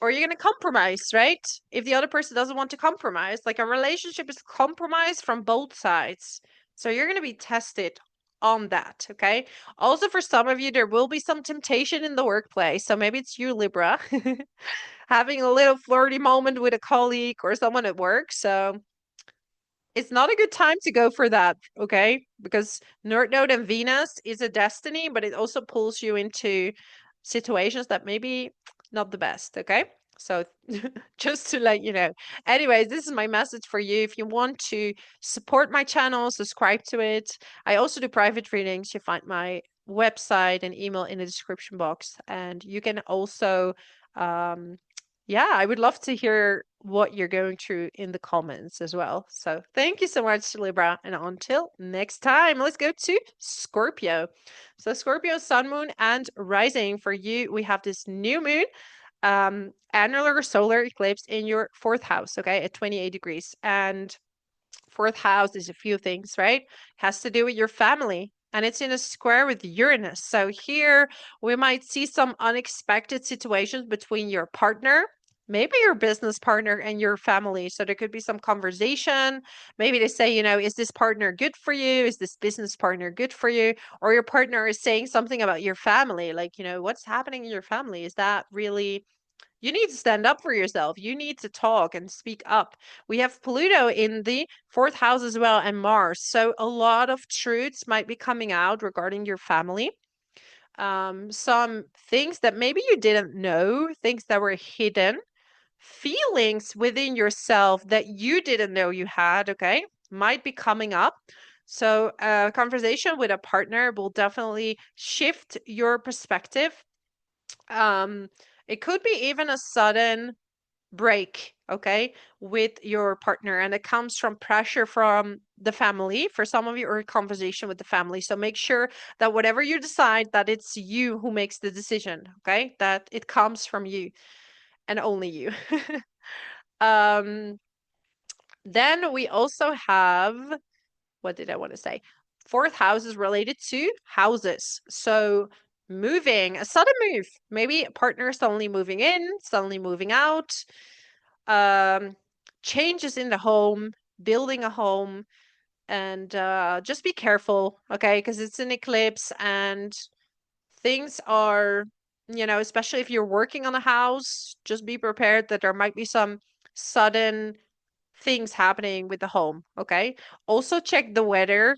Or are you going to compromise, right? If the other person doesn't want to compromise, like a relationship is compromise from both sides. So you're going to be tested on that, okay? Also, for some of you, there will be some temptation in the workplace. So maybe it's you, Libra, having a little flirty moment with a colleague or someone at work. So it's not a good time to go for that, okay? Because North Node and Venus is a destiny, but it also pulls you into situations that maybe not the best, okay? So just to let you know. Anyways, this is my message for you. If you want to support my channel, subscribe to it. I also do private readings. You find my website and email in the description box. And you can also yeah, I would love to hear what you're going through in the comments as well. So thank you so much, Libra. And until next time, let's go to Scorpio. So Scorpio, sun, moon, and rising. For you, we have this new moon, annular solar eclipse in your fourth house, okay, at 28 degrees. And fourth house is a few things, right? Has to do with your family. And it's in a square with Uranus. So here we might see some unexpected situations between your partner, maybe your business partner, and your family. So there could be some conversation. Maybe they say, is this partner good for you? Is this business partner good for you? Or your partner is saying something about your family, like, what's happening in your family? Is that really you need to stand up for yourself. You need to talk and speak up. We have Pluto in the fourth house as well and Mars. So a lot of truths might be coming out regarding your family. Some things that maybe you didn't know, things that were hidden, feelings within yourself that you didn't know you had, okay, might be coming up. So a conversation with a partner will definitely shift your perspective. Um, it could be even a sudden break, okay, with your partner, and it comes from pressure from the family for some of you, or a conversation with the family. So make sure that whatever you decide, that it's you who makes the decision, okay, that it comes from you and only you. um then we also have, what did I want to say? Fourth house is related to houses. So moving, a sudden move, maybe a partner suddenly moving in, suddenly moving out, um, changes in the home, building a home, and just be careful, okay? Because it's an eclipse and things are especially if you're working on a house, just be prepared that there might be some sudden things happening with the home. Okay. Also check the weather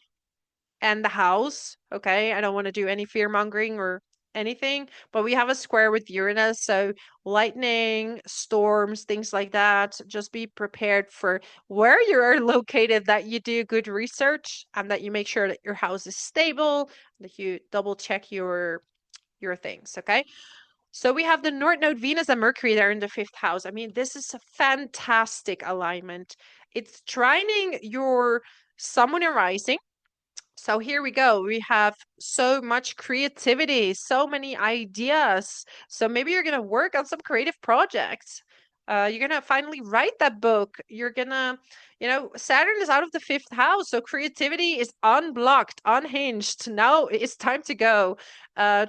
and the house. Okay. I don't want to do any fear mongering or anything, but we have a square with Uranus. So lightning, storms, things like that. Just be prepared for where you are located, that you do good research and that you make sure that your house is stable, that you double check your things. Okay. So we have the North Node, Venus and Mercury there in the fifth house. I mean, this is a fantastic alignment. It's trining your Sun, Moon, and Rising. So here we go. We have so much creativity, so many ideas. So maybe you're going to work on some creative projects. You're going to finally write that book. You're going to, Saturn is out of the fifth house. So creativity is unblocked, unhinged. Now it's time to go.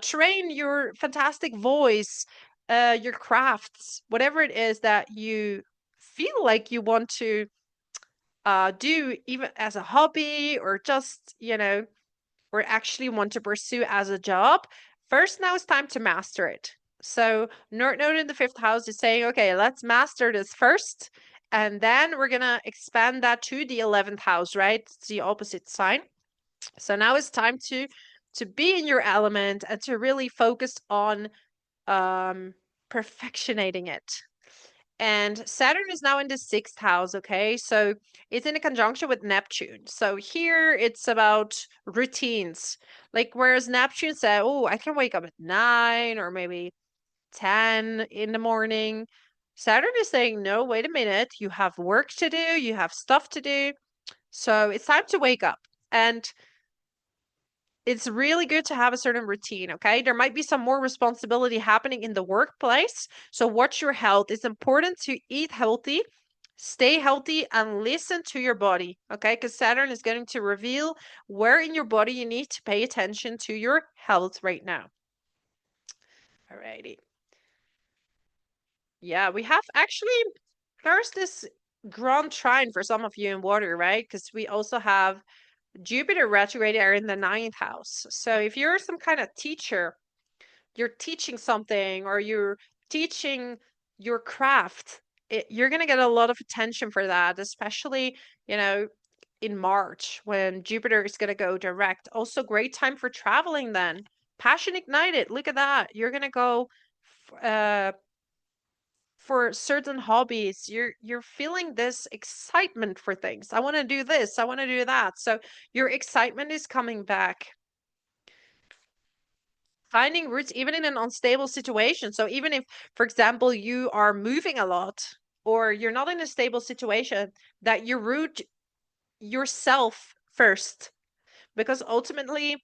Train your fantastic voice, your crafts, whatever it is that you feel like you want to do, even as a hobby or just, or actually want to pursue as a job. First, now it's time to master it. So North Node in the fifth house is saying, okay, let's master this first. And then we're going to expand that to the 11th house, right? It's the opposite sign. So now it's time to be in your element and to really focus on perfectionating it. And Saturn is now in the sixth house, okay? So it's in a conjunction with Neptune. So here it's about routines. Like whereas Neptune said, oh, I can wake up at 9 or maybe 10 in the morning. Saturn is saying, no, wait a minute. You have work to do, you have stuff to do. So it's time to wake up. And it's really good to have a certain routine, okay? There might be some more responsibility happening in the workplace. So watch your health. It's important to eat healthy, stay healthy, and listen to your body, okay? Because Saturn is going to reveal where in your body you need to pay attention to your health right now. Alrighty. Yeah, we have actually, there's this grand trine for some of you in water, right? Because we also have Jupiter retrograde are in the ninth house. So if you're some kind of teacher, you're teaching something or you're teaching your craft, you're going to get a lot of attention for that, especially, in March when Jupiter is going to go direct. Also, great time for traveling then. Passion ignited. Look at that. You're going to go for certain hobbies. You're feeling this excitement for things. I want to do this, I want to do that. So your excitement is coming back. Finding roots even in an unstable situation. So even if, for example, you are moving a lot or you're not in a stable situation, that you root yourself first, because ultimately,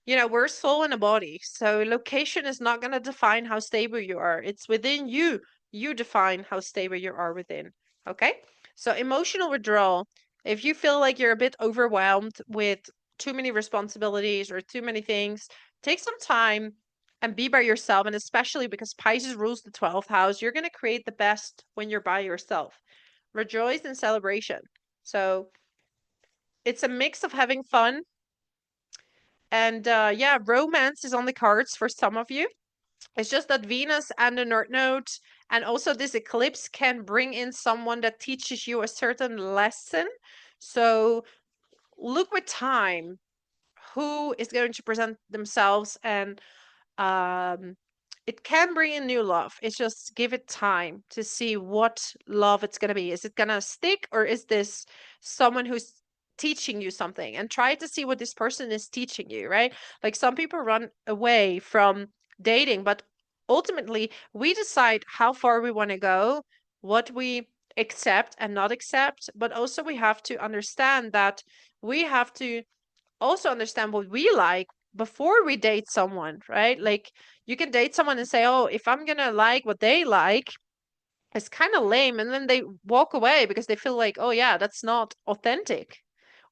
we're a soul and a body. So location is not going to define how stable you are. It's within you. You define how stable you are within. Okay? So emotional withdrawal. If you feel like you're a bit overwhelmed with too many responsibilities or too many things, take some time and be by yourself. And especially because Pisces rules the 12th house, you're going to create the best when you're by yourself. Rejoice in celebration. So it's a mix of having fun and yeah, romance is on the cards for some of you. It's just that Venus and the North Node and also this eclipse can bring in someone that teaches you a certain lesson. So look with time who is going to present themselves, and um, it can bring in new love. It's just give it time to see what love it's going to be. Is it going to stick, or is this someone who's teaching you something? And try to see what this person is teaching you, right? Like some people run away from dating, but ultimately we decide how far we want to go, what we accept and not accept. But also we have to understand that we have to also understand what we like before we date someone, right? Like you can date someone and say, oh, if I'm gonna like what they like, it's kind of lame. And then they walk away because they feel like, oh, yeah, that's not authentic.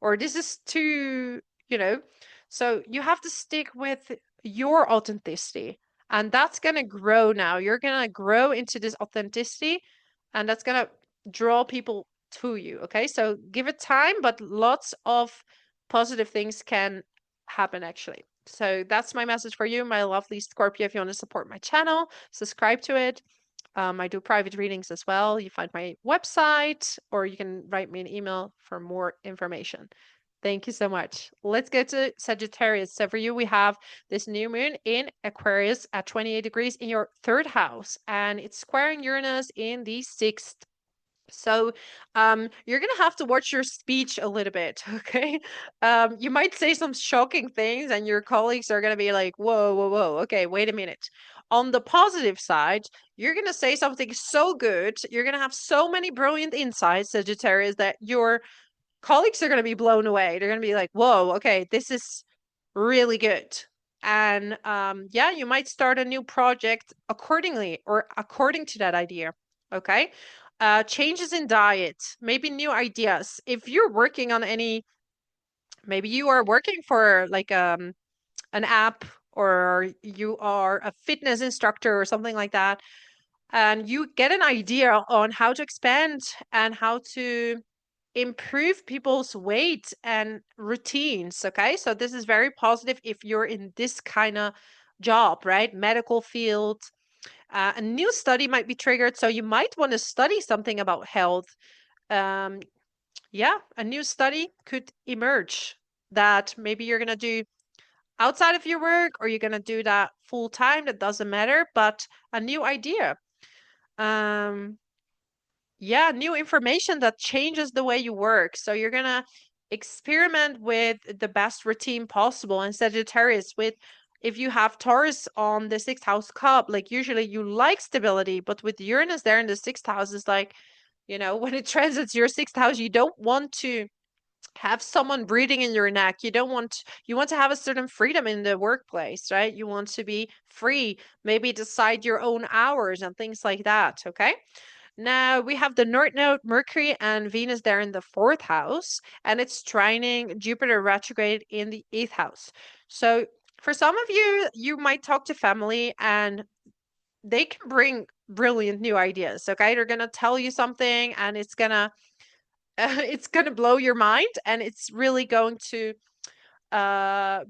Or this is too, you know. So you have to stick with your authenticity. And that's going to grow now. You're going to grow into this authenticity. And that's going to draw people to you. Okay. So give it time, but lots of positive things can happen actually. So that's my message for you, my lovely Scorpio. If you want to support my channel, subscribe to it. I do private readings as well. You find my website, or you can write me an email for more information. Thank you so much. Let's go to Sagittarius. So for you, we have this new moon in Aquarius at 28 degrees in your third house, and it's squaring Uranus in the sixth. So you're gonna have to watch your speech a little bit, okay? You might say some shocking things, and your colleagues are gonna be like, whoa, whoa, whoa, okay, wait a minute. On the positive side, you're gonna say something so good, you're gonna have so many brilliant insights, Sagittarius, that your colleagues are gonna be blown away. They're gonna be like, whoa, okay, this is really good. And yeah, you might start a new project accordingly or according to that idea. Okay. Changes in diet, maybe new ideas. If you're working on any, maybe you are working for like an app, or you are a fitness instructor or something like that, and you get an idea on how to expand and how to improve people's weight and routines. Okay, so this is very positive if you're in this kind of job, right? Medical field. A new study might be triggered, so you might want to study something about health. um, yeah, a new study could emerge that maybe you're going to do outside of your work, or you're going to do that full time. That doesn't matter, but a new idea. um, yeah, new information that changes the way you work. So you're gonna experiment with the best routine possible. And Sagittarius, with if you have Taurus on the sixth house cup, like usually you like stability, but with Uranus there in the sixth house, is like, when it transits your sixth house, you don't want to have someone breathing in your neck. You want to have a certain freedom in the workplace, right? You want to be free, maybe decide your own hours and things like that. Okay. Now we have the North Node, Mercury and Venus there in the fourth house, and it's trining Jupiter retrograde in the eighth house. So for some of you, you might talk to family and they can bring brilliant new ideas. Okay, they're gonna tell you something, and it's gonna it's gonna blow your mind, and it's really going to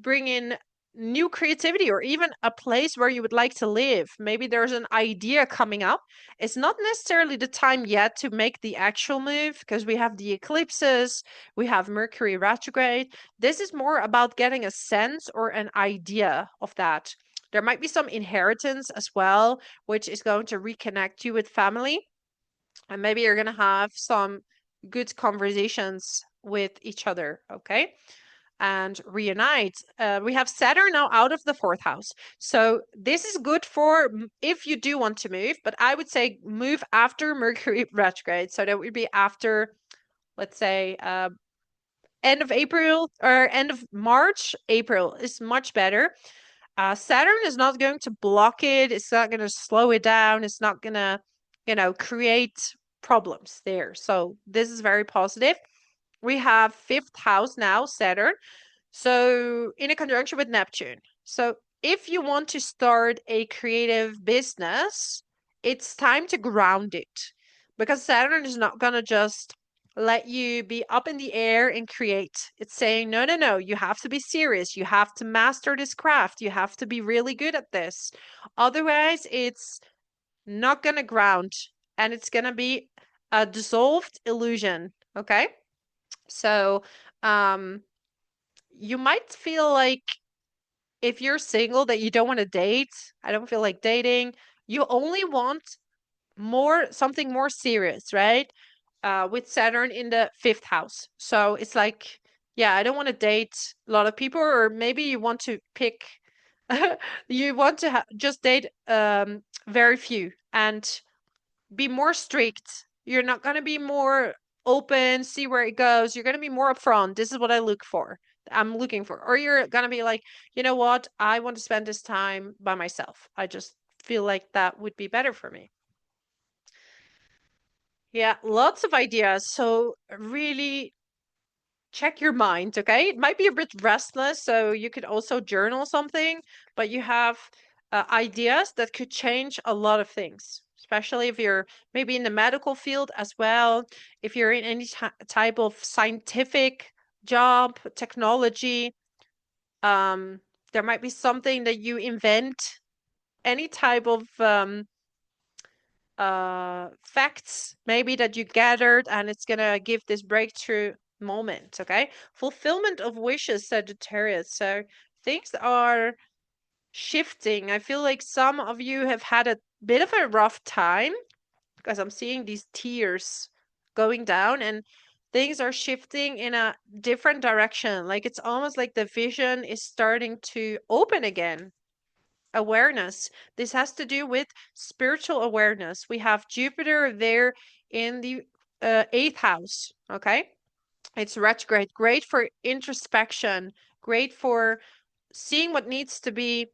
bring in new creativity, or even a place where you would like to live. Maybe there's an idea coming up. It's not necessarily the time yet to make the actual move, because we have the eclipses, we have Mercury retrograde. This is more about getting a sense or an idea of that. There might be some inheritance as well, which is going to reconnect you with family. And maybe you're going to have some good conversations with each other. Okay, and reunite. We have Saturn now out of the fourth house. So this is good for if you do want to move, but I would say move after Mercury retrograde. So that would be after, let's say, end of April or end of March. April is much better. Saturn is not going to block it. It's not going to slow it down. It's not going to, create problems there. So this is very positive. We have fifth house now, Saturn. So, in a conjunction with Neptune. So, if you want to start a creative business, it's time to ground it, because Saturn is not going to just let you be up in the air and create. It's saying, no, no, no, you have to be serious. You have to master this craft. You have to be really good at this. Otherwise, it's not going to ground, and it's going to be a dissolved illusion. Okay. So, um, you might feel like if you're single that you don't want to date. I don't feel like dating. You only want something more serious, right? With Saturn in the fifth house. So it's like, yeah, I don't want to date a lot of people, or maybe you want to pick, you want to just date very few and be more strict. You're not going to be more open, see where it goes. You're going to be more upfront. This is what I'm looking for. Or you're going to be like, you know what? I want to spend this time by myself. I just feel like that would be better for me. Yeah, lots of ideas. So really check your mind, okay? It might be a bit restless, so you could also journal something, but you have ideas that could change a lot of things, especially if you're maybe in the medical field as well, if you're in any type of scientific job, technology. Um, There might be something that you invent, any type of facts maybe that you gathered, and it's gonna give this breakthrough moment. Okay, fulfillment of wishes, Sagittarius. So things are shifting. I feel like some of you have had a bit of a rough time because I'm seeing these tears going down, and things are shifting in a different direction. Like it's almost like the vision is starting to open again. Awareness. This has to do with spiritual awareness. We have Jupiter there in the eighth house. Okay. It's retrograde. Great for introspection. Great for seeing what needs to be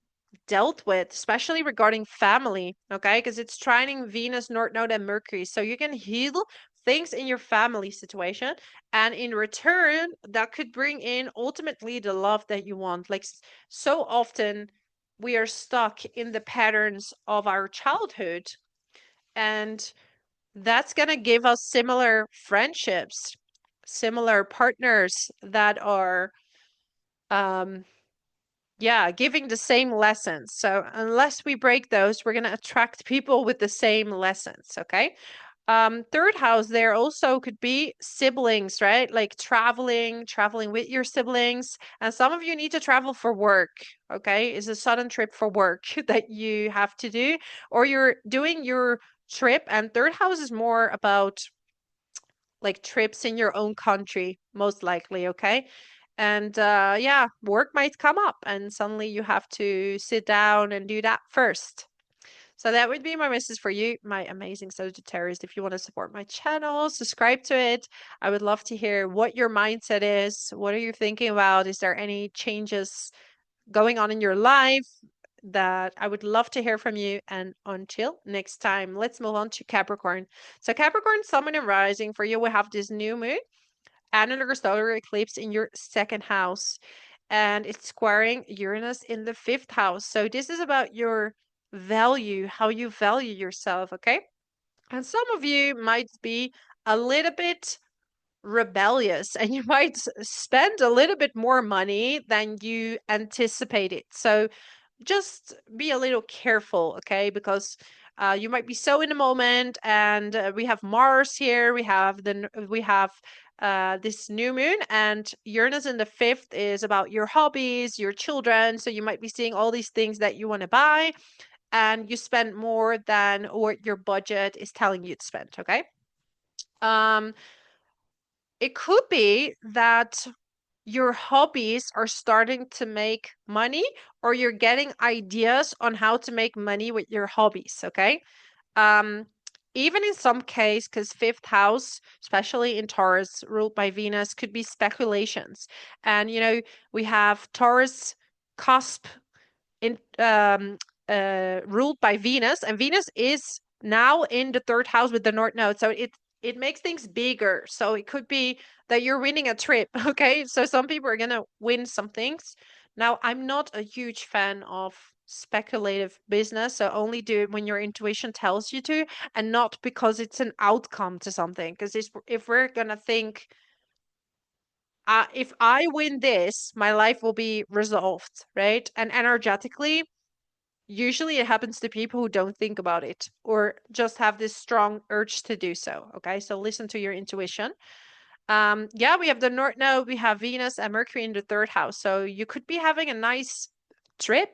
dealt with, especially regarding family, okay? Because it's trining Venus, North Node, and Mercury. So you can heal things in your family situation. And in return, that could bring in ultimately the love that you want. Like so often, we are stuck in the patterns of our childhood. And that's going to give us similar friendships, similar partners that are yeah, giving the same lessons. So unless we break those, we're going to attract people with the same lessons. Okay. Third house there also could be siblings, right? Like traveling with your siblings. And some of you need to travel for work. Okay. It's a sudden trip for work that you have to do, or you're doing your trip. And third house is more about like trips in your own country, most likely. Okay. And yeah, work might come up and suddenly you have to sit down and do that first. So that would be my message for you, my amazing Sagittarius. If you want to support my channel, subscribe to it. I would love to hear what your mindset is. What are you thinking about? Is there any changes going on in your life? That I would love to hear from you. And until next time, let's move on to Capricorn. So Capricorn, Sun and Rising, for you, we have this new moon, Annular solar eclipse in your second house, and it's squaring Uranus in the fifth house. So this is about your value, how you value yourself, okay? And some of you might be a little bit rebellious and you might spend a little bit more money than you anticipated. So just be a little careful, okay? Because you might be so in the moment, and we have Mars here. We have this new moon, and Uranus in the fifth is about your hobbies, your children. So you might be seeing all these things that you want to buy, and you spend more than what your budget is telling you to spend. Okay. Um, it could be that your hobbies are starting to make money, or you're getting ideas on how to make money with your hobbies. Okay. Um, Even in some case, because fifth house, especially in Taurus, ruled by Venus, could be speculations. And we have Taurus cusp in ruled by Venus, and Venus is now in the third house with the North Node, so it makes things bigger. So it could be that you're winning a trip. Okay, so some people are gonna win some things. Now, I'm not a huge fan of speculative business, so only do it when your intuition tells you to, and not because it's an outcome to something. Because if we're gonna think, if I win this, my life will be resolved, right? And energetically, usually it happens to people who don't think about it or just have this strong urge to do so. Okay, so listen to your intuition. Yeah, we have the North Node, we have Venus and Mercury in the third house. So you could be having a nice trip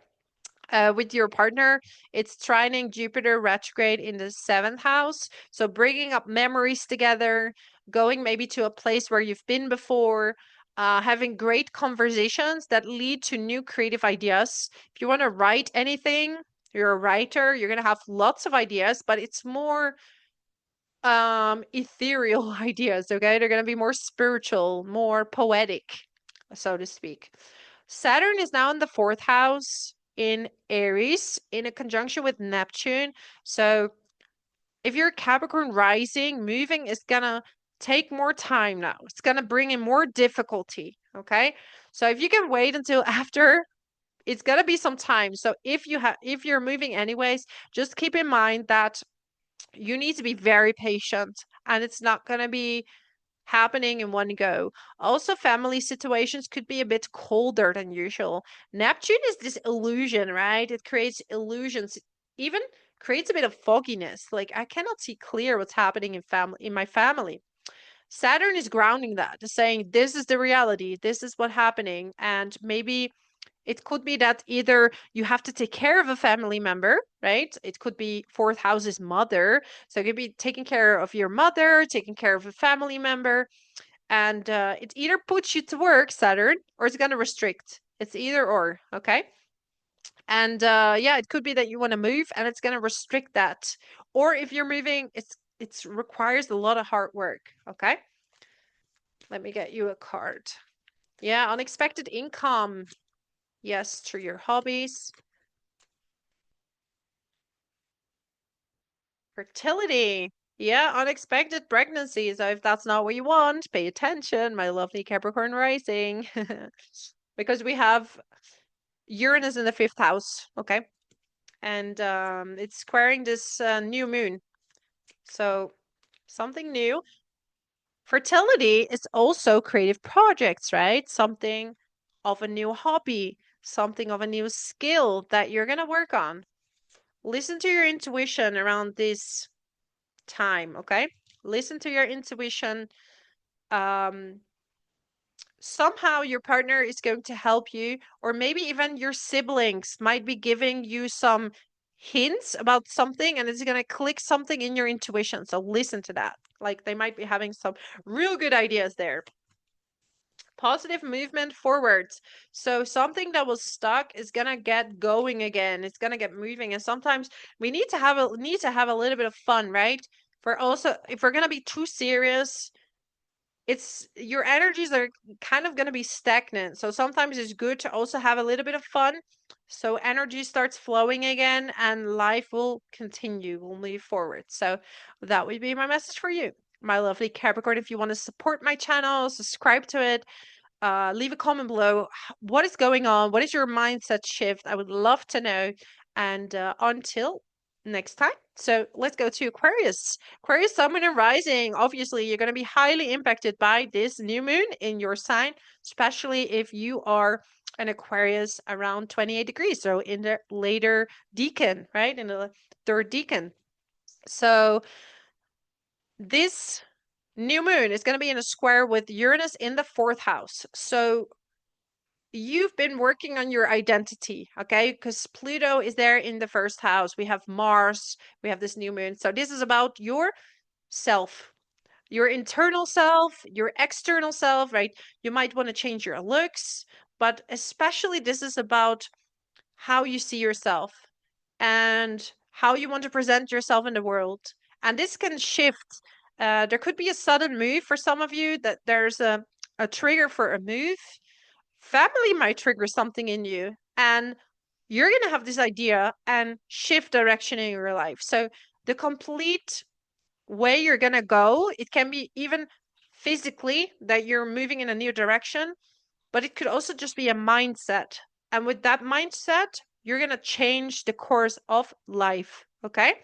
with your partner. It's trining Jupiter retrograde in the seventh house. So bringing up memories together, going maybe to a place where you've been before, having great conversations that lead to new creative ideas. If you want to write anything, you're a writer, you're going to have lots of ideas, but it's more ethereal ideas. Okay, they're going to be more spiritual, more poetic, so to speak. Saturn is now in the fourth house in Aries in a conjunction with Neptune. So if you're Capricorn rising, moving is gonna take more time now. It's gonna bring in more difficulty. Okay. So if you can wait until after, it's gonna be some time. So if you're moving anyways, just keep in mind that you need to be very patient, and it's not gonna be happening in one go. Also, family situations could be a bit colder than usual. Neptune is this illusion, right? It creates illusions, even creates a bit of fogginess. Like I cannot see clear what's happening in my family. Saturn is grounding that, saying this is the reality, this is what's happening, and maybe it could be that either you have to take care of a family member, right? It could be fourth house's mother. So it could be taking care of your mother, taking care of a family member. And it either puts you to work, Saturn, or it's going to restrict. It's either or, okay? And yeah, it could be that you want to move and it's going to restrict that. Or if you're moving, it requires a lot of hard work, okay? Let me get you a card. Yeah, unexpected income. Yes, through your hobbies. Fertility. Yeah, unexpected pregnancy. So if that's not what you want, pay attention, my lovely Capricorn rising. Because we have Uranus in the fifth house, okay? And it's squaring this new moon. So something new. Fertility is also creative projects, right? Something of a new hobby, something of a new skill that you're going to work on. Listen to your intuition around this time, okay? Listen to your intuition. Um, Somehow your partner is going to help you, or maybe even your siblings might be giving you some hints about something, and it's going to click something in your intuition. So listen to that. Like they might be having some real good ideas there. Positive movement forwards. So something that was stuck is gonna get going again. It's gonna get moving. And sometimes we need to have a little bit of fun, right? For also, if we're gonna be too serious, it's your energies are kind of going to be stagnant. So sometimes it's good to also have a little bit of fun. So energy starts flowing again and life will continue, will move forward. So that would be my message for you, my lovely Capricorn. If you want to support my channel, subscribe to it, leave a comment below. What is going on? What is your mindset shift? I would love to know. And until next time. So let's go to Aquarius. Aquarius, Sun, Moon, and Rising. Obviously, you're going to be highly impacted by this new moon in your sign, especially if you are an Aquarius around 28 degrees. So in the later decan, right? In the third decan. So this new moon is going to be in a square with Uranus in the fourth house. So you've been working on your identity, okay? Because Pluto is there in the first house. We have Mars, we have this new moon. So this is about your self, your internal self, your external self, right? You might want to change your looks, but especially this is about how you see yourself and how you want to present yourself in the world. And this can shift. There could be a sudden move for some of you, that there's a trigger for a move. Family might trigger something in you, and you're going to have this idea and shift direction in your life. So the complete way you're going to go, it can be even physically that you're moving in a new direction, but it could also just be a mindset. And with that mindset, you're going to change the course of life. Okay.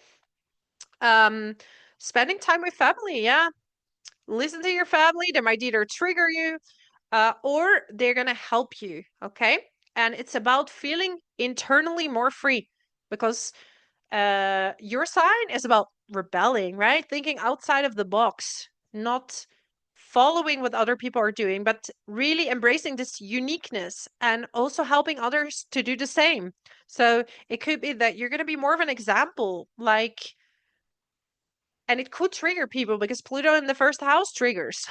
Um, Spending time with family. Yeah. Listen to your family. They might either trigger you, or they're going to help you. Okay. And it's about feeling internally more free, because your sign is about rebelling, right? Thinking outside of the box, not following what other people are doing, but really embracing this uniqueness and also helping others to do the same. So it could be that you're going to be more of an example, like, and it could trigger people because Pluto in the first house triggers.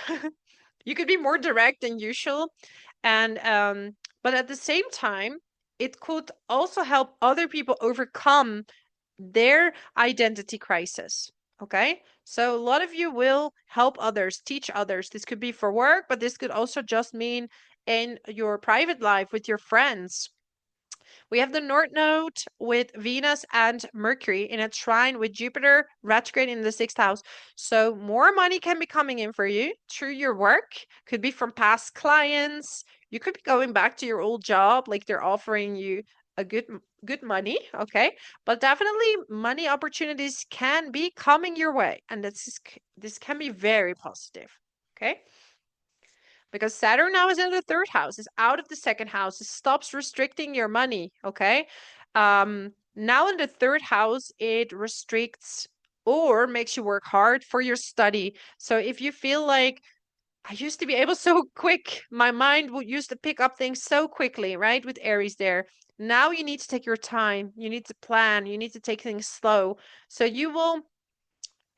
You could be more direct than usual, and but at the same time, it could also help other people overcome their identity crisis. Okay. So a lot of you will help others, teach others. This could be for work, but this could also just mean in your private life with your friends. We have the North Node with Venus and Mercury in a trine with Jupiter retrograde in the sixth house. So more money can be coming in for you through your work. Could be from past clients. You could be going back to your old job, like they're offering you a good money, okay? But definitely money opportunities can be coming your way, and this can be very positive. Okay. Because Saturn now is in the third house, is out of the second house, it stops restricting your money. Okay. Now in the third house, it restricts or makes you work hard for your study. So if you feel like, I used to be able so quick, my mind would used to pick up things so quickly, right? With Aries there. Now you need to take your time. You need to plan. You need to take things slow. So you will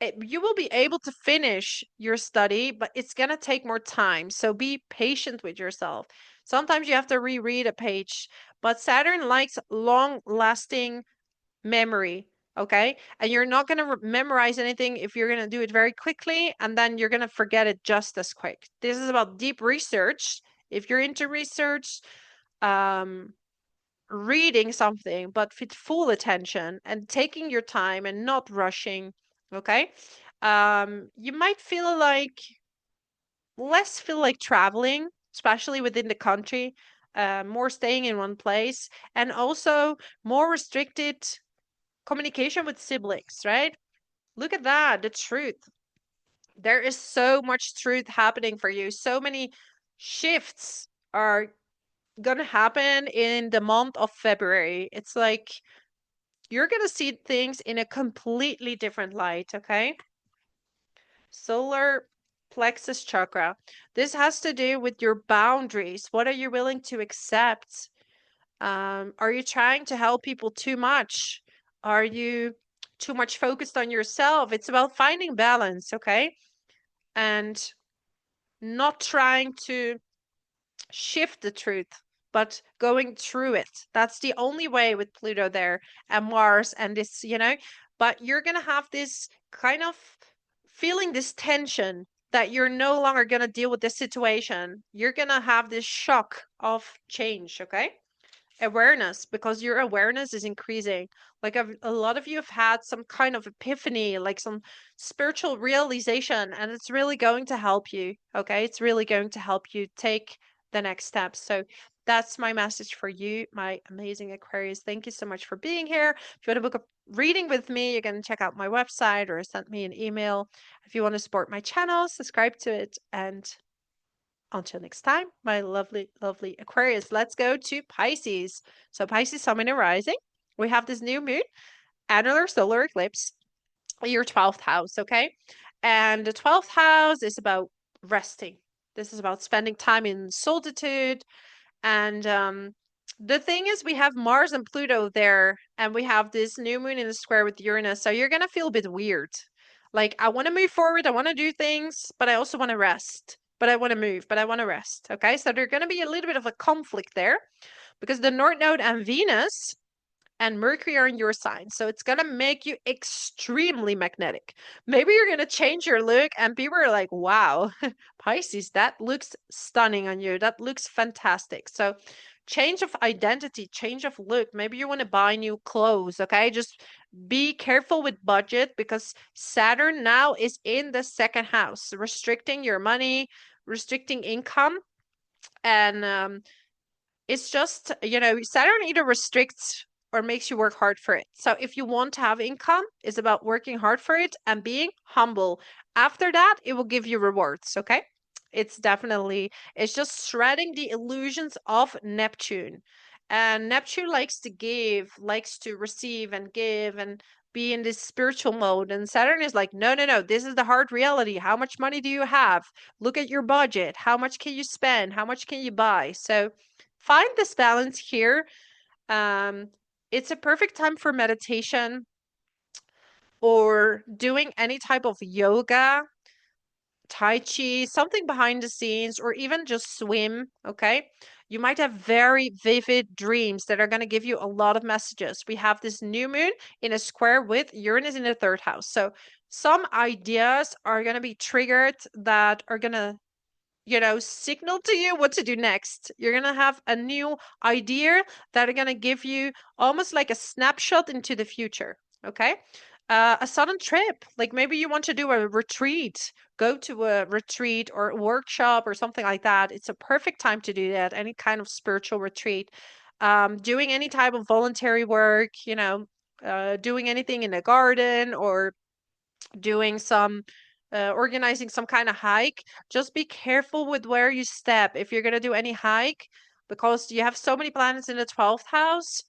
be able to finish your study, but it's going to take more time. So be patient with yourself. Sometimes you have to reread a page, but Saturn likes long lasting memory. Okay. And you're not going to memorize anything if you're going to do it very quickly, and then you're going to forget it just as quick. This is about deep research. If you're into research, um, reading something, but with full attention and taking your time and not rushing. Okay. You might feel like feel like traveling, especially within the country, more staying in one place, and also more restricted communication with siblings, right? Look at that, the truth. There is so much truth happening for you. So many shifts are going to happen in the month of February. It's like you're going to see things in a completely different light, okay? Solar plexus chakra. This has to do with your boundaries. What are you willing to accept? Are you trying to help people too much? Are you too much focused on yourself? It's about finding balance, okay? And not trying to shift the truth, but going through it. That's the only way with Pluto there and Mars and this, but you're going to have this kind of feeling this tension that you're no longer going to deal with this situation. You're going to have this shock of change, okay? Awareness, because your awareness is increasing. Like a lot of you have had some kind of epiphany, like some spiritual realization, and it's really going to help you. Okay, it's really going to help you take the next steps. So that's my message for you, my amazing Aquarius. Thank you so much for being here. If you want to book a reading with me, you can check out my website or send me an email. If you want to support my channel, subscribe to it, and until next time, my lovely, lovely Aquarius. Let's go to Pisces. So Pisces, Sun, and Rising. We have this new moon, annular solar eclipse, your 12th house, okay? And the 12th house is about resting. This is about spending time in solitude. And the thing is, we have Mars and Pluto there, and we have this new moon in the square with Uranus. So you're going to feel a bit weird. Like, I want to move forward, I want to do things, but I also want to rest. But I want to move, but I want to rest. Okay, so there's going to be a little bit of a conflict there because the North Node and Venus and Mercury are in your sign. So it's going to make you extremely magnetic. Maybe you're going to change your look and people are like, wow, Pisces, that looks stunning on you. That looks fantastic. So change of identity, change of look. Maybe you want to buy new clothes. Okay. Just be careful with budget because Saturn now is in the second house, restricting your money, restricting income. And it's just, Saturn either restricts or makes you work hard for it. So if you want to have income, it's about working hard for it and being humble. After that, it will give you rewards, okay? It's just shredding the illusions of Neptune. And Neptune likes to give, likes to receive and give and be in this spiritual mode. And Saturn is like, no, no, no, this is the hard reality. How much money do you have? Look at your budget. How much can you spend? How much can you buy? So find this balance here. Um, it's a perfect time for meditation or doing any type of yoga, Tai Chi, something behind the scenes, or even just swim. Okay. You might have very vivid dreams that are going to give you a lot of messages. We have this new moon in a square with Uranus in the third house. So some ideas are going to be triggered that are going to signal to you what to do next. You're going to have a new idea that are going to give you almost like a snapshot into the future. Okay. A sudden trip, like maybe you want to do a retreat, go to a retreat or a workshop or something like that. It's a perfect time to do that. Any kind of spiritual retreat, doing any type of voluntary work, doing anything in a garden or doing some organizing some kind of hike, just be careful with where you step if you're going to do any hike, because you have so many planets in the 12th house,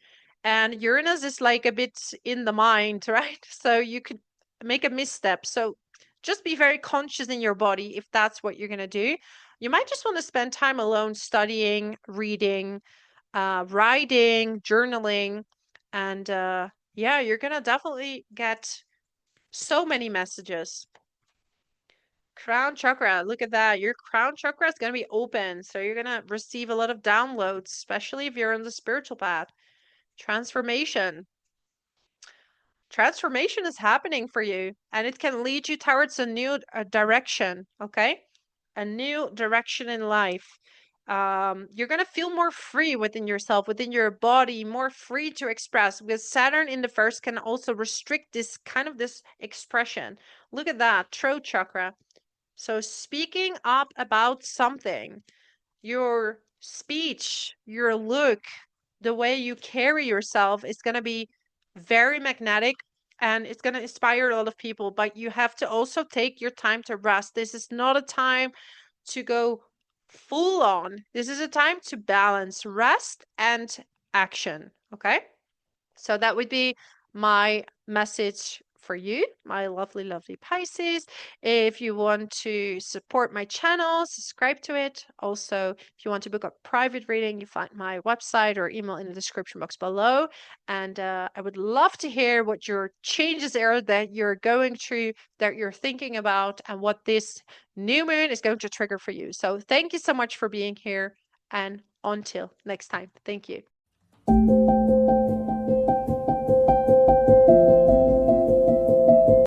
and Uranus is like a bit in the mind, right? So you could make a misstep. So just be very conscious in your body if that's what you're going to do. You might just want to spend time alone studying, reading, writing, journaling, and yeah, you're going to definitely get so many messages. Crown chakra, look at that. Your crown chakra is going to be open. So you're going to receive a lot of downloads, especially if you're on the spiritual path. Transformation. Transformation is happening for you, and it can lead you towards a new direction, okay? A new direction in life. You're going to feel more free within yourself, within your body, more free to express, because Saturn in the first can also restrict this kind of this expression. Look at that, throat chakra. So speaking up about something, your speech, your look, the way you carry yourself is going to be very magnetic, and it's going to inspire a lot of people, but you have to also take your time to rest. This is not a time to go full on. This is a time to balance rest and action, okay? So that would be my message for you, my lovely, lovely Pisces. If you want to support my channel, subscribe to it. Also, if you want to book a private reading, you find my website or email in the description box below. And I would love to hear what your changes are that you're going through, that you're thinking about, and what this new moon is going to trigger for you. So thank you so much for being here, and until next time, thank you.